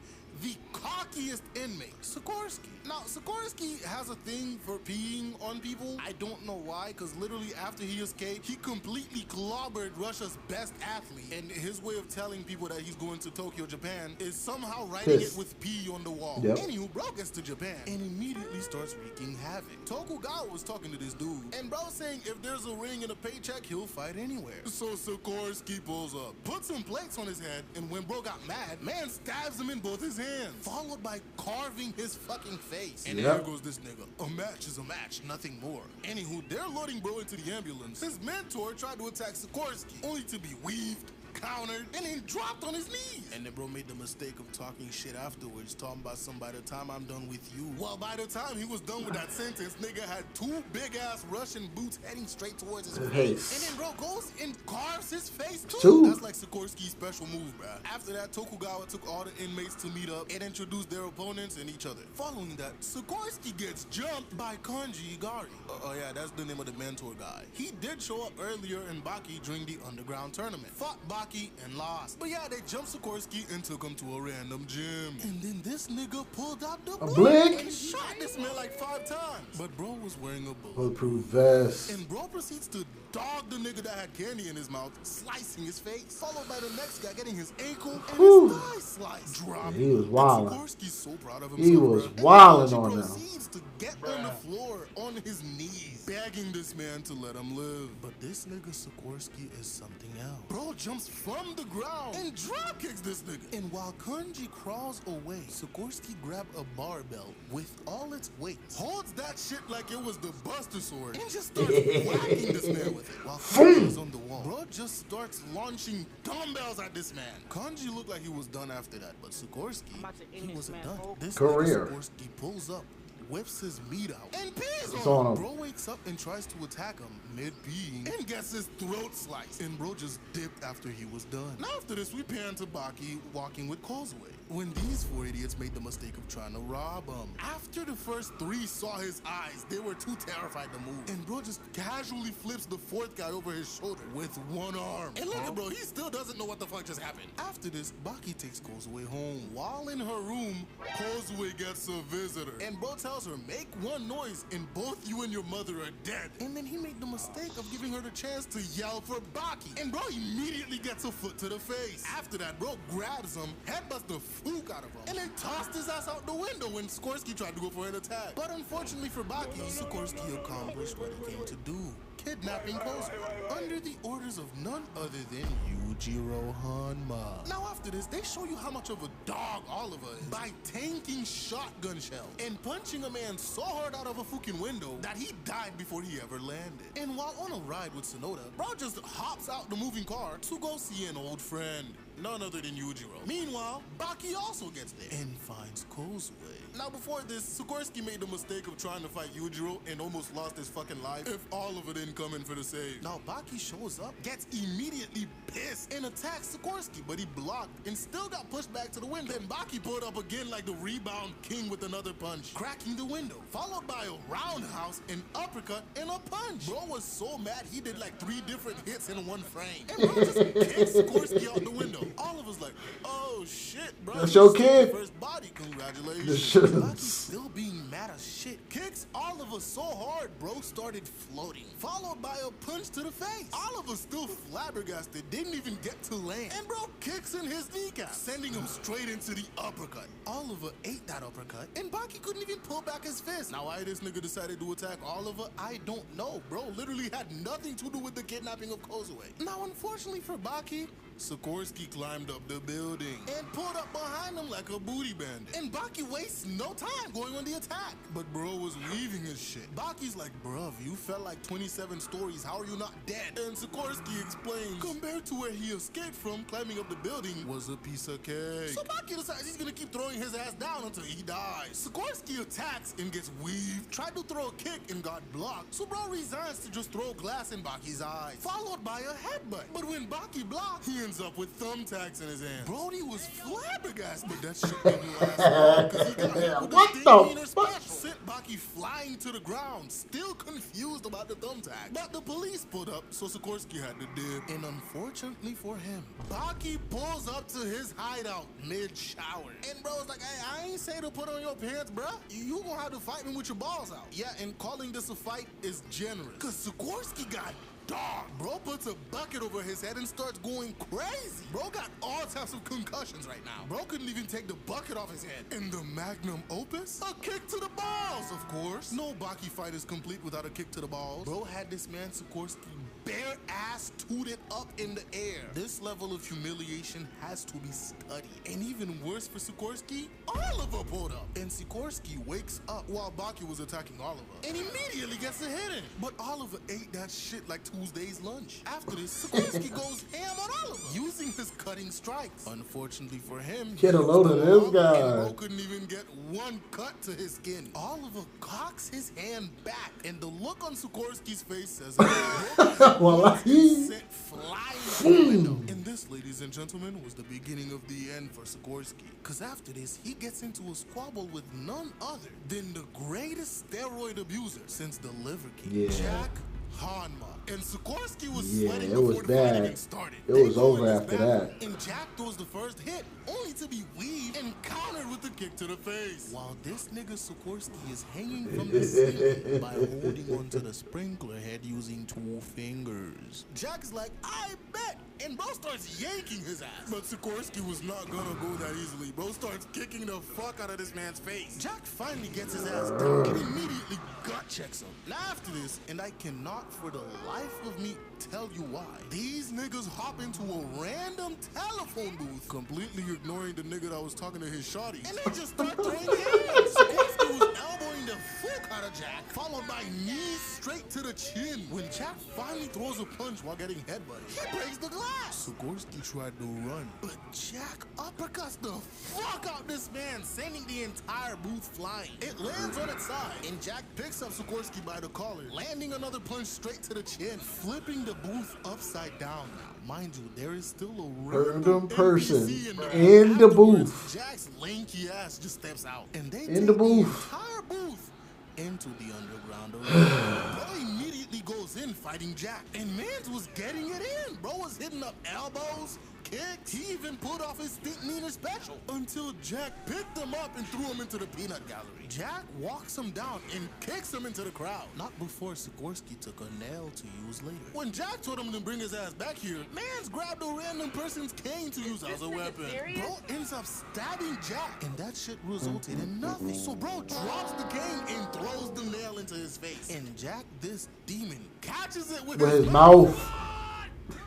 the cockiest inmate, Sikorsky. Now, Sikorsky has a thing for peeing on people. I don't know why, because literally after he escaped, he completely clobbered Russia's best athlete. And his way of telling people that he's going to Tokyo, Japan, is somehow writing it with pee on the wall. Anywho, bro gets to Japan and immediately starts wreaking havoc. Tokugawa was talking to this dude, and bro saying if there's a ring and a paycheck, he'll fight anywhere. So Sikorsky pulls up, puts some plates on his head, and when bro got mad, man stabs him in both his hands, followed by carving his fucking face. And there goes this nigga. A match is a match, nothing more. Anywho, they're loading bro into the ambulance. His mentor tried to attack Sikorsky, only to be weaved, countered, and then dropped on his knees. And then bro made the mistake of talking shit afterwards, talking about by the time I'm done with you. Well, by the time he was done with that sentence, nigga had two big ass Russian boots heading straight towards his face. And then bro goes and carves his face too. That's like Sikorsky's special move, bruh. After that, Tokugawa took all the inmates to meet up and introduce their opponents and each other. Following that, Sikorsky gets jumped by Kanji Igari. Oh yeah, that's the name of the mentor guy. He did show up earlier in Baki during the underground tournament. Fought Baki and lost. But yeah, they jumped Sikorsky and took him to a random gym. And then this nigga pulled out the blick and shot this man like 5 times. But bro was wearing a bulletproof vest. And bro proceeds to dog the nigga that had candy in his mouth, slicing his face. Followed by the next guy getting his ankle and his thigh sliced. Dropping. He was wilding. Sikorsky's so proud of himself. He was wilding on him. Proceeds to get on the floor on his knees, begging this man to let him live. But this nigga Sikorsky is something else. Bro jumps from the ground and drop kicks this nigga. And while Kanji crawls away, Sikorsky grabbed a barbell with all its weight, holds that shit like it was the Buster Sword, and just starts whacking this man with it. While Kanji is on the wall, bro just starts launching dumbbells at this man. Kanji looked like he was done after that, but Sikorsky, he wasn't done. This nigga Sikorsky pulls up, whips his meat out, and pees on him. Bro wakes up and tries to attack him mid-peeing and gets his throat sliced. And bro just dipped after he was done. Now after this, we pan to Baki walking with Causeway, when these 4 idiots made the mistake of trying to rob him. After the first 3 saw his eyes, they were too terrified to move. And bro just casually flips the 4th guy over his shoulder with one arm. And look at bro, he still doesn't know what the fuck just happened. After this, Baki takes Causeway home. While in her room, Causeway gets a visitor. And bro tells her, make one noise and both you and your mother are dead. And then he made the mistake of giving her the chance to yell for Baki. And bro immediately gets a foot to the face. After that, bro grabs him, headbutts the fluke out of him, and then tossed his ass out the window when Sikorsky tried to go for an attack. But unfortunately for Baki, Sikorsky accomplished what he came to do, kidnapping Causeway under the orders of none other than Yujiro Hanma. Now after this, they show you how much of a dog Oliver is by tanking shotgun shells and punching a man so hard out of a fucking window that he died before he ever landed. And while on a ride with Sonoda, bro just hops out the moving car to go see an old friend, none other than Yujiro. Meanwhile, Baki also gets there and finds Causeway. Now before this, Sikorsky made the mistake of trying to fight Yujiro and almost lost his fucking life if Oliver didn't come in for the save. Now Baki shows up, gets immediately pissed, and attacks Sikorsky, but he blocked and still got pushed back to the window. Then Baki pulled up again like the rebound king with another punch, cracking the window, followed by a roundhouse, an uppercut, and a punch. Bro was so mad he did like 3 different hits in one frame. And bro just kicked Sikorsky out the window. Oliver's like, oh shit, bro. That's your kid. First body, congratulations. Baki's still being mad as shit kicks Oliver so hard, bro started floating, followed by a punch to the face. Oliver, still flabbergasted, didn't even get to land. And bro kicks in his kneecap, sending him straight into the uppercut. Oliver ate that uppercut, and Baki couldn't even pull back his fist. Now why this nigga decided to attack Oliver, I don't know. Bro literally had nothing to do with the kidnapping of Kozue. Now unfortunately for Baki, Sikorsky climbed up the building and pulled up behind him like a booty bandit. And Baki wastes no time going on the attack. But bro was weaving his shit. Baki's like, bruv, you fell like 27 stories. How are you not dead? And Sikorsky explains, compared to where he escaped from, climbing up the building was a piece of cake. So Baki decides he's gonna keep throwing his ass down until he dies. Sikorsky attacks and gets weaved, tried to throw a kick and got blocked. So bro resigns to just throw glass in Baki's eyes, followed by a headbutt. But when Baki blocked, he ends up with thumbtacks in his hand. Brody was flabbergasted, but that shit didn't last long because he got hit with What the the Demeanor special. Sent Baki flying to the ground, still confused about the thumbtack. But the police pulled up, so Sikorsky had to dip. And unfortunately for him, Baki pulls up to his hideout mid-shower. And bro's like, hey, I ain't say to put on your pants, bruh. You gonna have to fight me with your balls out. Yeah, and calling this a fight is generous, because Sikorsky got dog. Bro puts a bucket over his head and starts going crazy. Bro got all types of concussions right now. Bro couldn't even take the bucket off his head. And the magnum opus? A kick to the balls, of course. No Baki fight is complete without a kick to the balls. Bro had this man Sikorsky bare ass tooted up in the air. This level of humiliation has to be studied. And even worse for Sikorsky, Oliver pulled up. And Sikorsky wakes up while Baki was attacking Oliver and immediately gets a hit in. But Oliver ate that shit like Tuesday's lunch. After this, Sikorsky goes ham on Oliver, using his cutting strikes. Unfortunately for him, Get a load of this guy. and Bro couldn't even get one cut to his skin. Oliver cocks his hand back, and the look on Sikorsky's face says, Well, sent flying through the window. And this, ladies and gentlemen, was the beginning of the end for Sikorsky. Because after this, he gets into a squabble with none other than the greatest steroid abuser since the Liver King, Yeah. Jack Hanma. And Sikorsky was Yeah, sweating it before was the fight even bad. started. It They was go over in this after battle, that. And Jack throws the first hit, only to be weaved and countered with a kick to the face. While this nigga Sikorsky is hanging from the ceiling by holding onto the sprinkler head using 2 fingers. Jack's like, I bet. And bro starts yanking his ass. But Sikorsky was not gonna go that easily. Bro starts kicking the fuck out of this man's face. Jack finally gets his ass down and immediately gut checks him. Now after this, and I cannot for the life of me tell you why, these niggas hop into a random telephone booth, completely ignoring the nigga that was talking to his shawty, and they just start throwing hands. Sikorsky was elbowing the fuck out of Jack, followed by knees straight to the chin. When Jack finally throws a punch while getting headbutted, he breaks the glass. Sikorsky tried to run, but Jack uppercuts the fuck out this man, sending the entire booth flying. It lands on its side, and Jack picks up Sikorsky by the collar, landing another punch straight to the chin, flipping the booth upside down. Mind you, there is still a Random person NPC in the Afterwards, booth. Jack's lanky ass just steps out, and they In take the booth. entire booth into the underground arena. Bro immediately goes in fighting Jack, and Mans was getting it in. Bro was hitting up elbows, kicks. He even pulled off his Demeanor special until Jack picked him up and threw him into the peanut gallery. Jack walks him down and kicks him into the crowd. Not before Sikorsky took a nail to use later. When Jack told him to bring his ass back here, Mans grabbed a random person's cane to use as a weapon. Bro ends up stabbing Jack, and that shit resulted in nothing. So bro drops the cane and throws the nail into his face. And Jack, this demon, catches it with his mouth.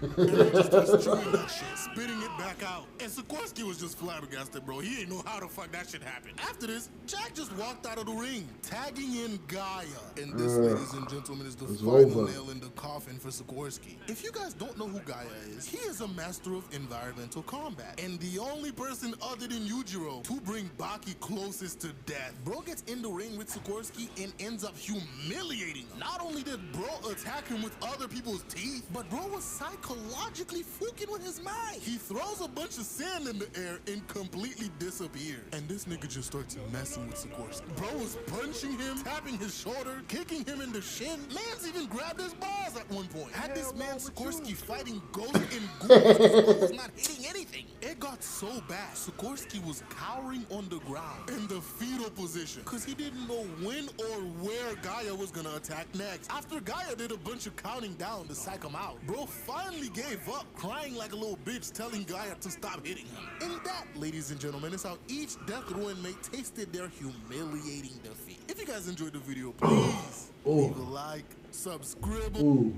And they just starts chewing that shit, spitting it back out. And Sikorsky was just flabbergasted, bro. He ain't know how the fuck that shit happened. After this, Jack just walked out of the ring, tagging in Gaia. And this, ladies and gentlemen, is the final nail in the coffin for Sikorsky. If you guys don't know who Gaia is, he is a master of environmental combat, and the only person other than Yujiro to bring Baki closest to death. Bro gets in the ring with Sikorsky and ends up humiliating him. Not only did bro attack him with other people's teeth, but bro was psychologically fucking with his mind. He throws a bunch of sand in the air and completely disappears. And this nigga just starts messing with Sikorsky. Bro was punching him, tapping his shoulder, kicking him in the shin. Mans even grabbed his balls at one point. Had this man Sikorsky fighting ghosts and ghouls, was not hitting anything. It got got so bad, Sikorsky was cowering on the ground in the fetal position because he didn't know when or where Gaia was gonna attack next. After Gaia did a bunch of counting down to psych him out, bro finally gave up, crying like a little bitch, telling Gaia to stop hitting him. And that, ladies and gentlemen, is how each Death Row inmate tasted their humiliating defeat. If you guys enjoyed the video, please leave a like, subscribe. Ooh,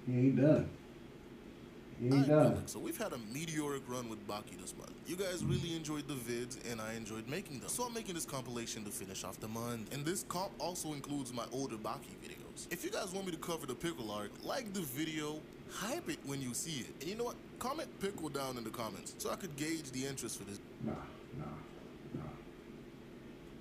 he ain't done. He ain't done. So we've had a meteoric run with Baki this month. You guys really enjoyed the vids, and I enjoyed making them. So I'm making this compilation to finish off the month. And this comp also includes my older Baki videos. If you guys want me to cover the pickle arc, like the video, hype it when you see it. And you know what? Comment pickle down in the comments so I could gauge the interest for this. Nah.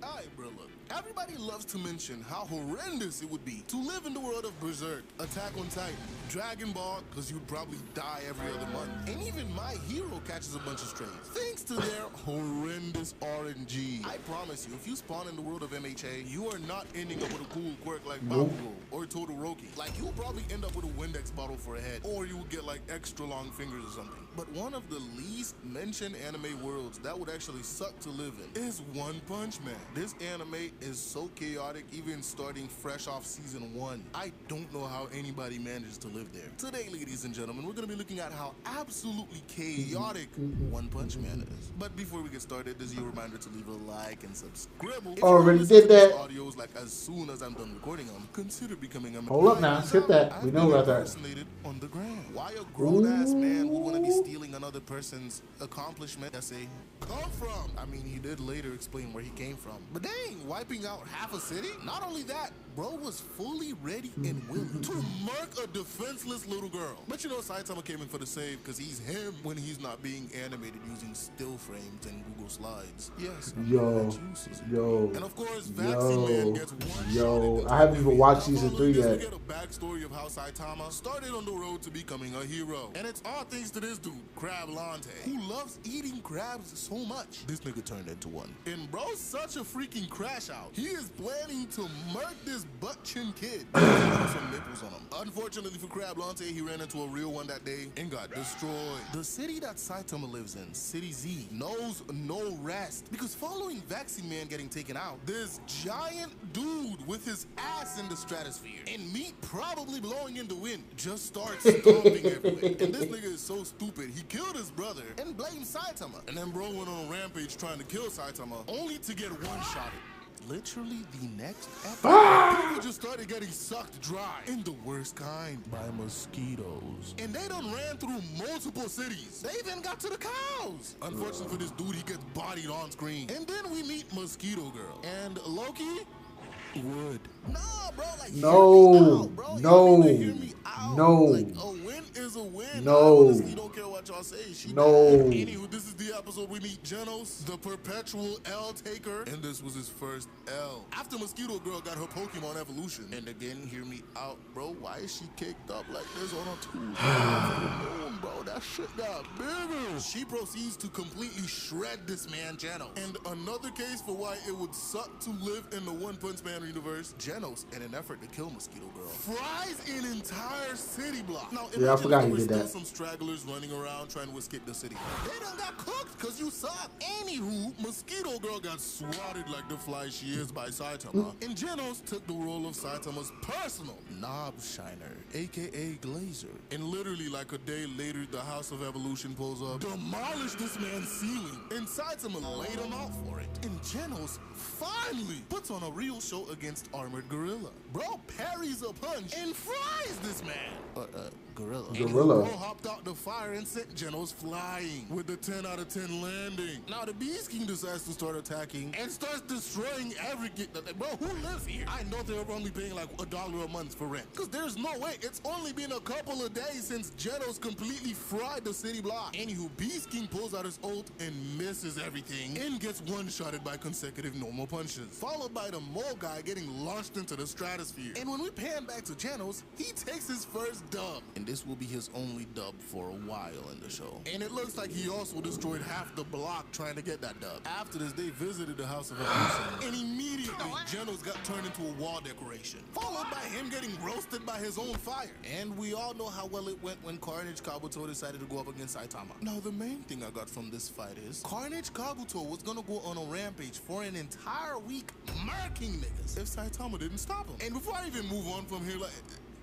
Alright, bro, look. Everybody loves to mention how horrendous it would be to live in the world of Berserk, Attack on Titan, Dragon Ball, because you'd probably die every other month, and even My Hero catches a bunch of strays, thanks to their horrendous RNG. I promise you, if you spawn in the world of MHA, you are not ending up with a cool quirk like Bakugo or Todoroki. Like, you'll probably end up with a Windex bottle for a head, or you'll get like extra long fingers or something. But one of the least mentioned anime worlds that would actually suck to live in is One Punch Man. This anime is so chaotic, even starting fresh off season 1. I don't know how anybody manages to live there. Today, ladies and gentlemen, we're gonna be looking at how absolutely chaotic One Punch Man is. But before we get started, this is your reminder to leave a like and subscribe. If already did that. Audios like as soon as I'm done recording them, consider becoming a Hold up now, skip that. We know about that. On the ground. Why a grown-ass man would want to be stealing another person's accomplishment? That's a come from. I mean, he did later explain where he came from. But dang, wiping out half a city? Not only that, bro was fully ready and willing to murk a defenseless little girl. But you know, Saitama came in for the save because he's him when he's not being animated using still frames and Google Slides. Yes. Yo. And of course, Vaccine Man gets one shot. I haven't even watched season 3 yet. We get a backstory of how Saitama started on the road to becoming a hero. And it's all thanks to this dude, Crab Lante, who loves eating crabs so much. This nigga turned into one. And bro's such a freaking crash out. He is planning to murk this butt-chin kid. Some nipples on him. Unfortunately for Crab Lante, he ran into a real one that day and got destroyed. The city that Saitama lives in, City Z, knows no rest. Because following Vaccine Man getting taken out, this giant dude with his ass in the stratosphere and meat probably blowing in the wind just starts stomping everywhere. And this nigga is so stupid, he killed his brother and blamed Saitama. And then bro went on a rampage trying to kill Saitama, only to get one-shotted. Literally the next episode, people just started getting sucked dry, in the worst kind, by mosquitoes. And they done ran through multiple cities. They even got to the cows. Unfortunately for this dude, he gets bodied on screen. And then we meet Mosquito Girl. And Loki would. Nah, bro, like, no, hear me out. Like, a win is a win. I honestly don't care what y'all say. She died. Anywho, this is the episode we meet Genos, the perpetual L taker, and this was his first L. After Mosquito Girl got her Pokemon evolution. And again, hear me out, bro. Why is she caked up like this on a Tuesday? Bro, that shit got bigger. She proceeds to completely shred this man, Genos. And another case for why it would suck to live in the One Punch Man universe, Genos, in an effort to kill Mosquito Girl, fries an entire city block. Now, I forgot he did still that. Some stragglers running around trying to escape the city. They done got cooked because you suck. Anywho, Mosquito Girl got swatted like the fly she is by Saitama. And Genos took the role of Saitama's personal knob shiner, aka Glazer. And literally like a day later, the House of Evolution pulls up, demolished this man's ceiling, and Saitama laid him out for it. And Genos finally puts on a real show against Armored Gorilla. Bro parries a punch and fries this man. Gorilla. And bro hopped out the fire and sent Genos flying with the 10 out of 10 landing. Now the Beast King decides to start attacking and starts destroying everything. Bro, who lives here? I know they're only paying like $1 a month for rent. Because there's no way. It's only been a couple of days since Genos completely fried the city block. Anywho, Beast King pulls out his ult and misses everything and gets one-shotted by consecutive normal punches. Followed by the Mole guy by getting launched into the stratosphere. And when we pan back to Janos, he takes his first dub. And this will be his only dub for a while in the show. And it looks like he also destroyed half the block trying to get that dub. After this, they visited the House of Evolution, and immediately Janos got turned into a wall decoration, followed by him getting roasted by his own fire. And we all know how well it went when Carnage Kabuto decided to go up against Saitama. Now the main thing I got from this fight is Carnage Kabuto was gonna go on a rampage for an entire week murking niggas if Saitama didn't stop him. And before I even move on from here, like,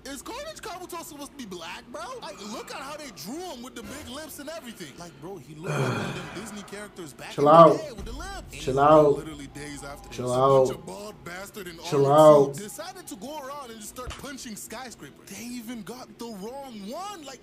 is Carnage Kabuto supposed to be black, bro? Like, look at how they drew him with the big lips and everything. Like, bro, he looked like one of them Disney characters back in the day with the lips. Chill out. Literally days after Chill out. Such a bald bastard in Chill out. decided to go around and just start punching skyscrapers. They even got the wrong one. Like,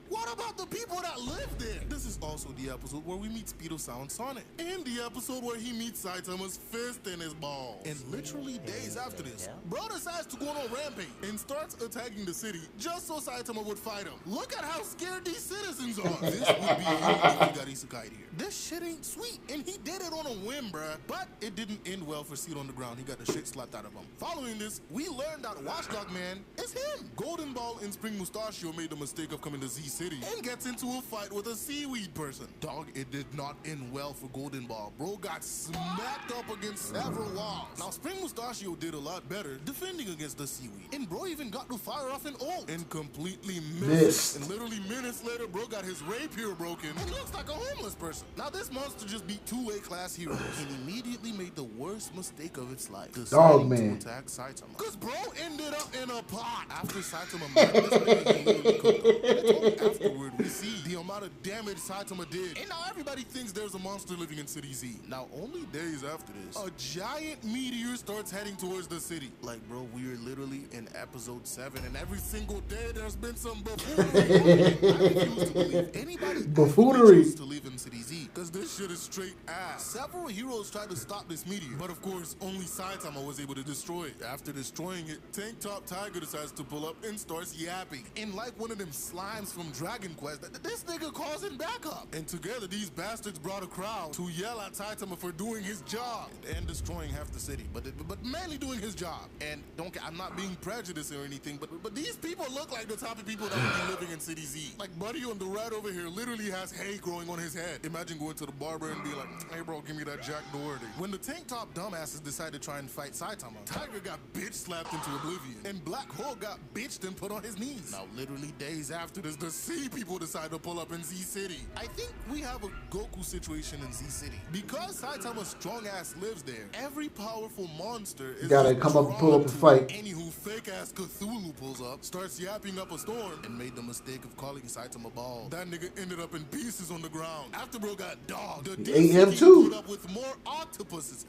what about the people that live there? This is also the episode where we meet Speedo Sound Sonic, and the episode where he meets Saitama's fist in his balls. And literally days after this, bro decides to go on a rampage and starts attacking the city just so Saitama would fight him. Look at how scared these citizens are. This would be him if he got isekai'd here. This shit ain't sweet, and he did it on a whim, bruh. But it didn't end well for Seed on the ground. He got the shit slapped out of him. Following this, we learned that Watchdog Man is him. Golden Ball and Spring Mustachio made the mistake of coming to Z City and gets into a fight with a seaweed person. Dog, it did not end well for Golden Ball. Bro got smacked up against several walls. Now, Spring Mustachio did a lot better defending against the seaweed. And bro even got to fire off an ult and completely missed. And literally minutes later, bro got his rapier broken and looks like a homeless person. Now, this monster just beat two A-class heroes and immediately made the worst mistake of its life. Dog man. To attack Saitama. Because bro ended up in a pot. After Saitama met this nigga, he literally cooked him. And it's only afterward we see the amount of damage Saitama did. And now everybody thinks there's a monster living in City Z. Now, only days after this, a giant meteor starts heading towards the city. Like, bro, we are literally in episode 7, and every single day there's been some buffoonery. I refuse to believe anybody chooses to live in City Z, because this shit is straight ass. Several heroes tried to stop this meteor, but of course, only Saitama was able to destroy it. After destroying it, Tank Top Tiger decides to pull up and starts yapping. And like one of them slimes from Dragon Quest, this nigga calls him back up. And together, these bastards brought a crowd to yell at Saitama for doing his job and destroying half the city, but mainly doing his job. And don't get, I'm not being prejudiced or anything, but these people look like the type of people that would be living in City Z. Like Buddy on the right over here literally has hay growing on his head. Imagine going to the barber and be like, hey bro, give me that Jack Doherty. When the Tank Top dumbasses decided to try and fight Saitama, Tiger got bitch slapped into oblivion, and Black Hole got bitched and put on his knees. Now, literally days after this, the sea people decide to pull up in Z City. I think we have a Goku situation in Z City. Because Saitama's strong ass lives there, every powerful monster is gotta come up and pull up and fight. Anywho, fake ass Cthulhu pulls up, starts yapping up a storm, and made the mistake of calling Saitama bald. That nigga ended up in pieces on the ground. After bro got dogged, the DC put up with more octopuses.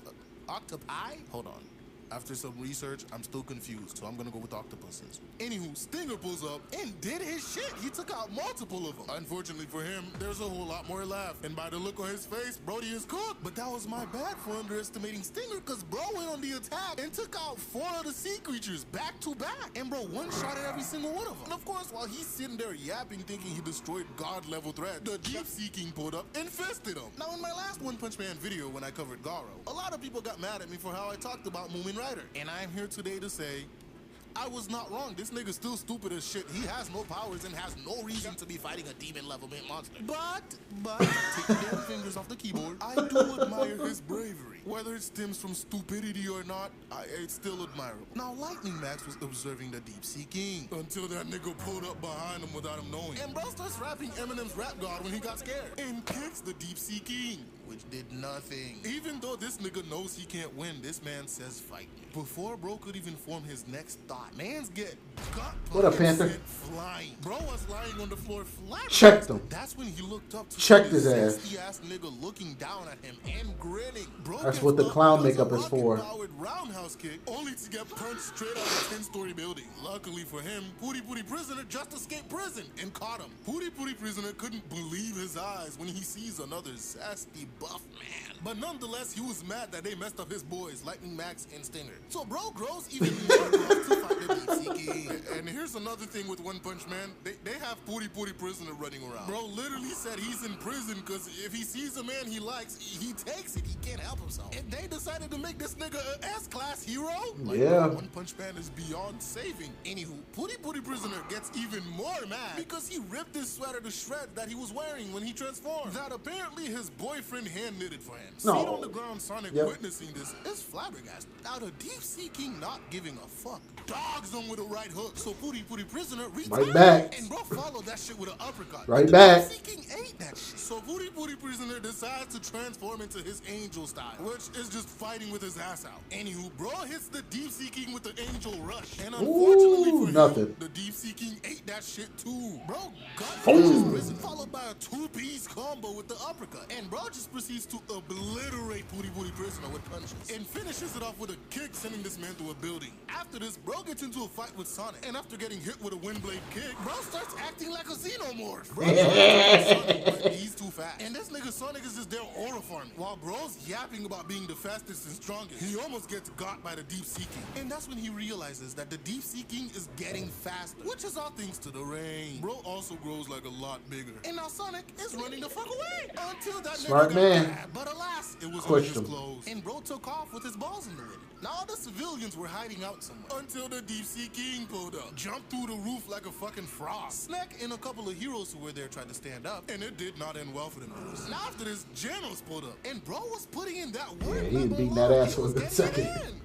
Octopi? Hold on. After some research, I'm still confused, so I'm gonna go with octopuses. Anywho, Stinger pulls up and did his shit. He took out multiple of them. Unfortunately for him, there's a whole lot more left. And by the look on his face, Brody is cooked. But that was my bad for underestimating Stinger, because bro went on the attack and took out 4 of the sea creatures back to back. And bro one-shotted every single one of them. And of course, while he's sitting there yapping, thinking he destroyed God-level threat, the Deep Seeking pulled up and fisted him. Now, in my last One Punch Man video when I covered Garo, a lot of people got mad at me for how I talked about Moomin Rider. And I'm here today to say, I was not wrong. This nigga's still stupid as shit. He has no powers and has no reason to be fighting a demon level monster. But, take your damn fingers off the keyboard. I do admire his bravery. Whether it stems from stupidity or not, it's still admirable. Now, Lightning Max was observing the Deep Sea King until that nigga pulled up behind him without him knowing. And bro starts rapping Eminem's Rap God when he got scared and kicks the Deep Sea King, which did nothing. Even though this nigga knows he can't win, this man says fight me. Before bro could even form his next thought, man's get gut what up, Panther? Flying. Bro was lying on the floor flat. Checked him. That's when he looked up to checked his ass nigga looking down at him and grinning. Bro, that's what the clown makeup is for. Roundhouse kick, only to get punched straight out of a 10-story building. Luckily for him, Puri Puri Prisoner just escaped prison and caught him. Puri Puri Prisoner couldn't believe his eyes when he sees another sassy buff man. But nonetheless, he was mad that they messed up his boys, Lightning Max and Stinger. So bro grows even more rough to fight the deep-seeking. And here's another thing with One Punch Man. They have Puri Prisoner running around. Bro literally said he's in prison because if he sees a man he likes, he takes it. He can't help himself. And they decided to make this nigga an S-class hero? Like, yeah. One Punch Man is beyond saving. Anywho, Puri Prisoner gets even more mad because he ripped his sweater to shreds that he was wearing when he transformed. That apparently his boyfriend hand-knitted for him. No. Seen on the ground, Sonic witnessing this is flabbergasted. Now the Deep-Sea-King not giving a fuck. Dogs him with a right hook. So Puri Prisoner right back. And bro followed that shit with an uppercut. Right back. Deep-Sea-King ate that shit. So Puri Prisoner decides to transform into his angel style, which is just fighting with his ass out. Anywho, bro hits the Deep-Sea-King with the angel rush. And unfortunately for him, the Deep-Sea-King ate that shit too. Bro gut punches prison, followed by a two-piece combo with the uppercut. And bro just proceeds to obliterate Puri Prisoner with punches. And finishes it off with a kick, sending this man through a building. After this, bro gets into a fight with Sonic. And after getting hit with a wind blade kick, bro starts acting like a xenomorph. Bro Sonic, but he's too fast. And this nigga Sonic is just there aura farming. While bro's yapping about being the fastest and strongest, he almost gets got by the Deep-Sea-King. And that's when he realizes that the Deep-Sea-King is getting faster, which is all thanks to the rain. Bro also grows like a lot bigger. And now Sonic is running the fuck away. Until that Smart nigga man. got bad. But alas, it was in his clothes. And bro took off with his balls in the wind. Now all the civilians were hiding out somewhere until the Deep-Sea-King pulled up, jumped through the roof like a fucking frog. Snack and a couple of heroes who were there tried to stand up, and it did not end well for them. Now after this, Genos pulled up, and bro was putting in that work. Yeah, he was beating that ass for a second.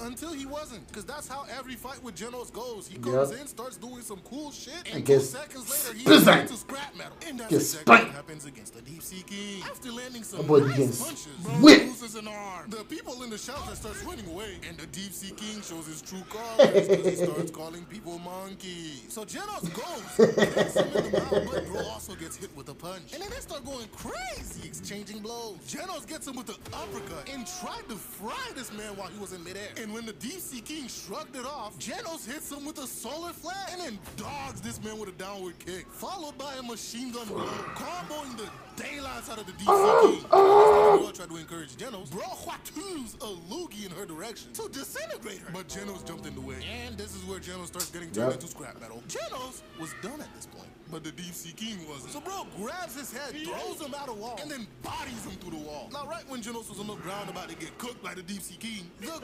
Until he wasn't, because that's how every fight with Genos goes. He comes in, starts doing some cool shit, and 2 seconds later he's into scrap metal. And that's exactly what happens against the Deep-Sea-King. After landing some nice punches, bro loses an arm. The people in the shelter starts running away, and the Deep-Sea-King shows his true colors because he starts calling people monkeys. So Genos goes, kicks him in the mouth, but bro also gets hit with a punch. And then they start going crazy, exchanging blows. Genos gets him with the uppercut and tried to fry this man while he was in midair. And when the Deep-Sea-King shrugged it off, Genos hits him with a solar flare and then dogs this man with a downward kick, followed by a machine gun blow, comboing the daylights out of the Deep-Sea-King. Bro tried to encourage Genos. Bro Huatu's a loogie in her direction to disintegrate her, but Genos jumped in the way. And this is where Genos starts getting turned into scrap metal. Genos was done at this point, but the Deep-Sea-King wasn't. So bro grabs his head, throws him out a wall, and then bodies him through the wall. Now right when Genos was on the ground about to get cooked by the Deep-Sea-King, the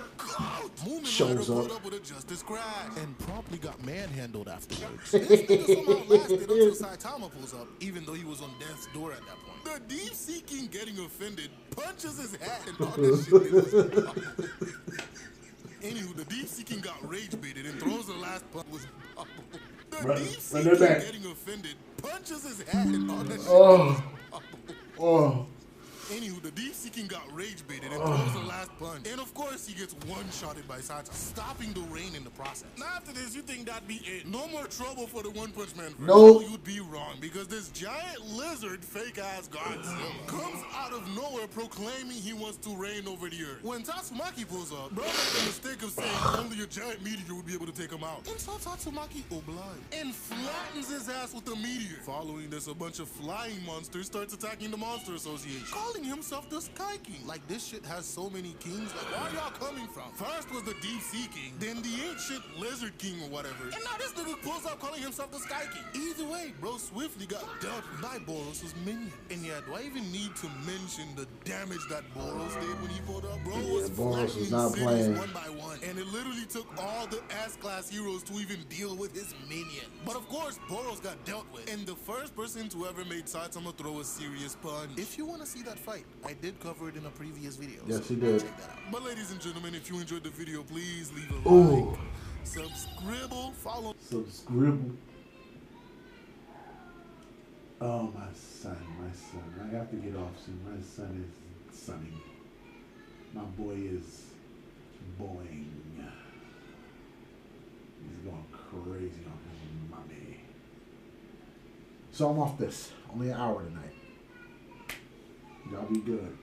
Movement shows up. Put up with a justice crash and promptly got manhandled afterwards. This nigga somehow lasted until Saitama pulls up, even though he was on death's door at that point. The Deep-Sea-King getting offended punches his head and all this shit. Anywho, the Deep-Sea-King got rage baited and throws the last punch with bubble. The Deep-Sea-King getting offended punches his head and all that shit. Anywho, the Deep-Sea-King got rage baited and throws the last punch. And of course, he gets one-shotted by Saitama, stopping the rain in the process. Now after this, you think that'd be it. No more trouble for the One Punch Man. No. You'd be wrong, because this giant lizard, fake-ass Godzilla, comes out of nowhere proclaiming he wants to reign over the earth. When Tatsumaki pulls up, bro makes the mistake of saying only a giant meteor would be able to take him out. And so Tatsumaki obliges and flattens his ass with the meteor. Following this, a bunch of flying monsters starts attacking the Monster Association, calling himself the Sky King. Like, this shit has so many kings. Like, where are y'all coming from? First was the Deep-Sea-King, then the ancient Lizard King or whatever. And now this nigga pulls up calling himself the Sky King. Either way, bro swiftly got dealt by Boros' minion. And yeah, do I even need to mention the damage that Boros did when he pulled up? Bro was flattening cities one by one. And it literally took all the S-class heroes to even deal with his minion. But of course, Boros got dealt with. And the first person to ever made Saitama throw a serious punch. If you want to see that fight, I did cover it in a previous video. Yes, so you did. Check that out. But ladies and gentlemen, if you enjoyed the video, please leave a like, subscribe, follow. Subscribe. Oh, my son. I have to get off soon. My son is sunning. My boy is boing. He's going crazy on his mommy. So I'm off this. Only an hour tonight. Y'all be good.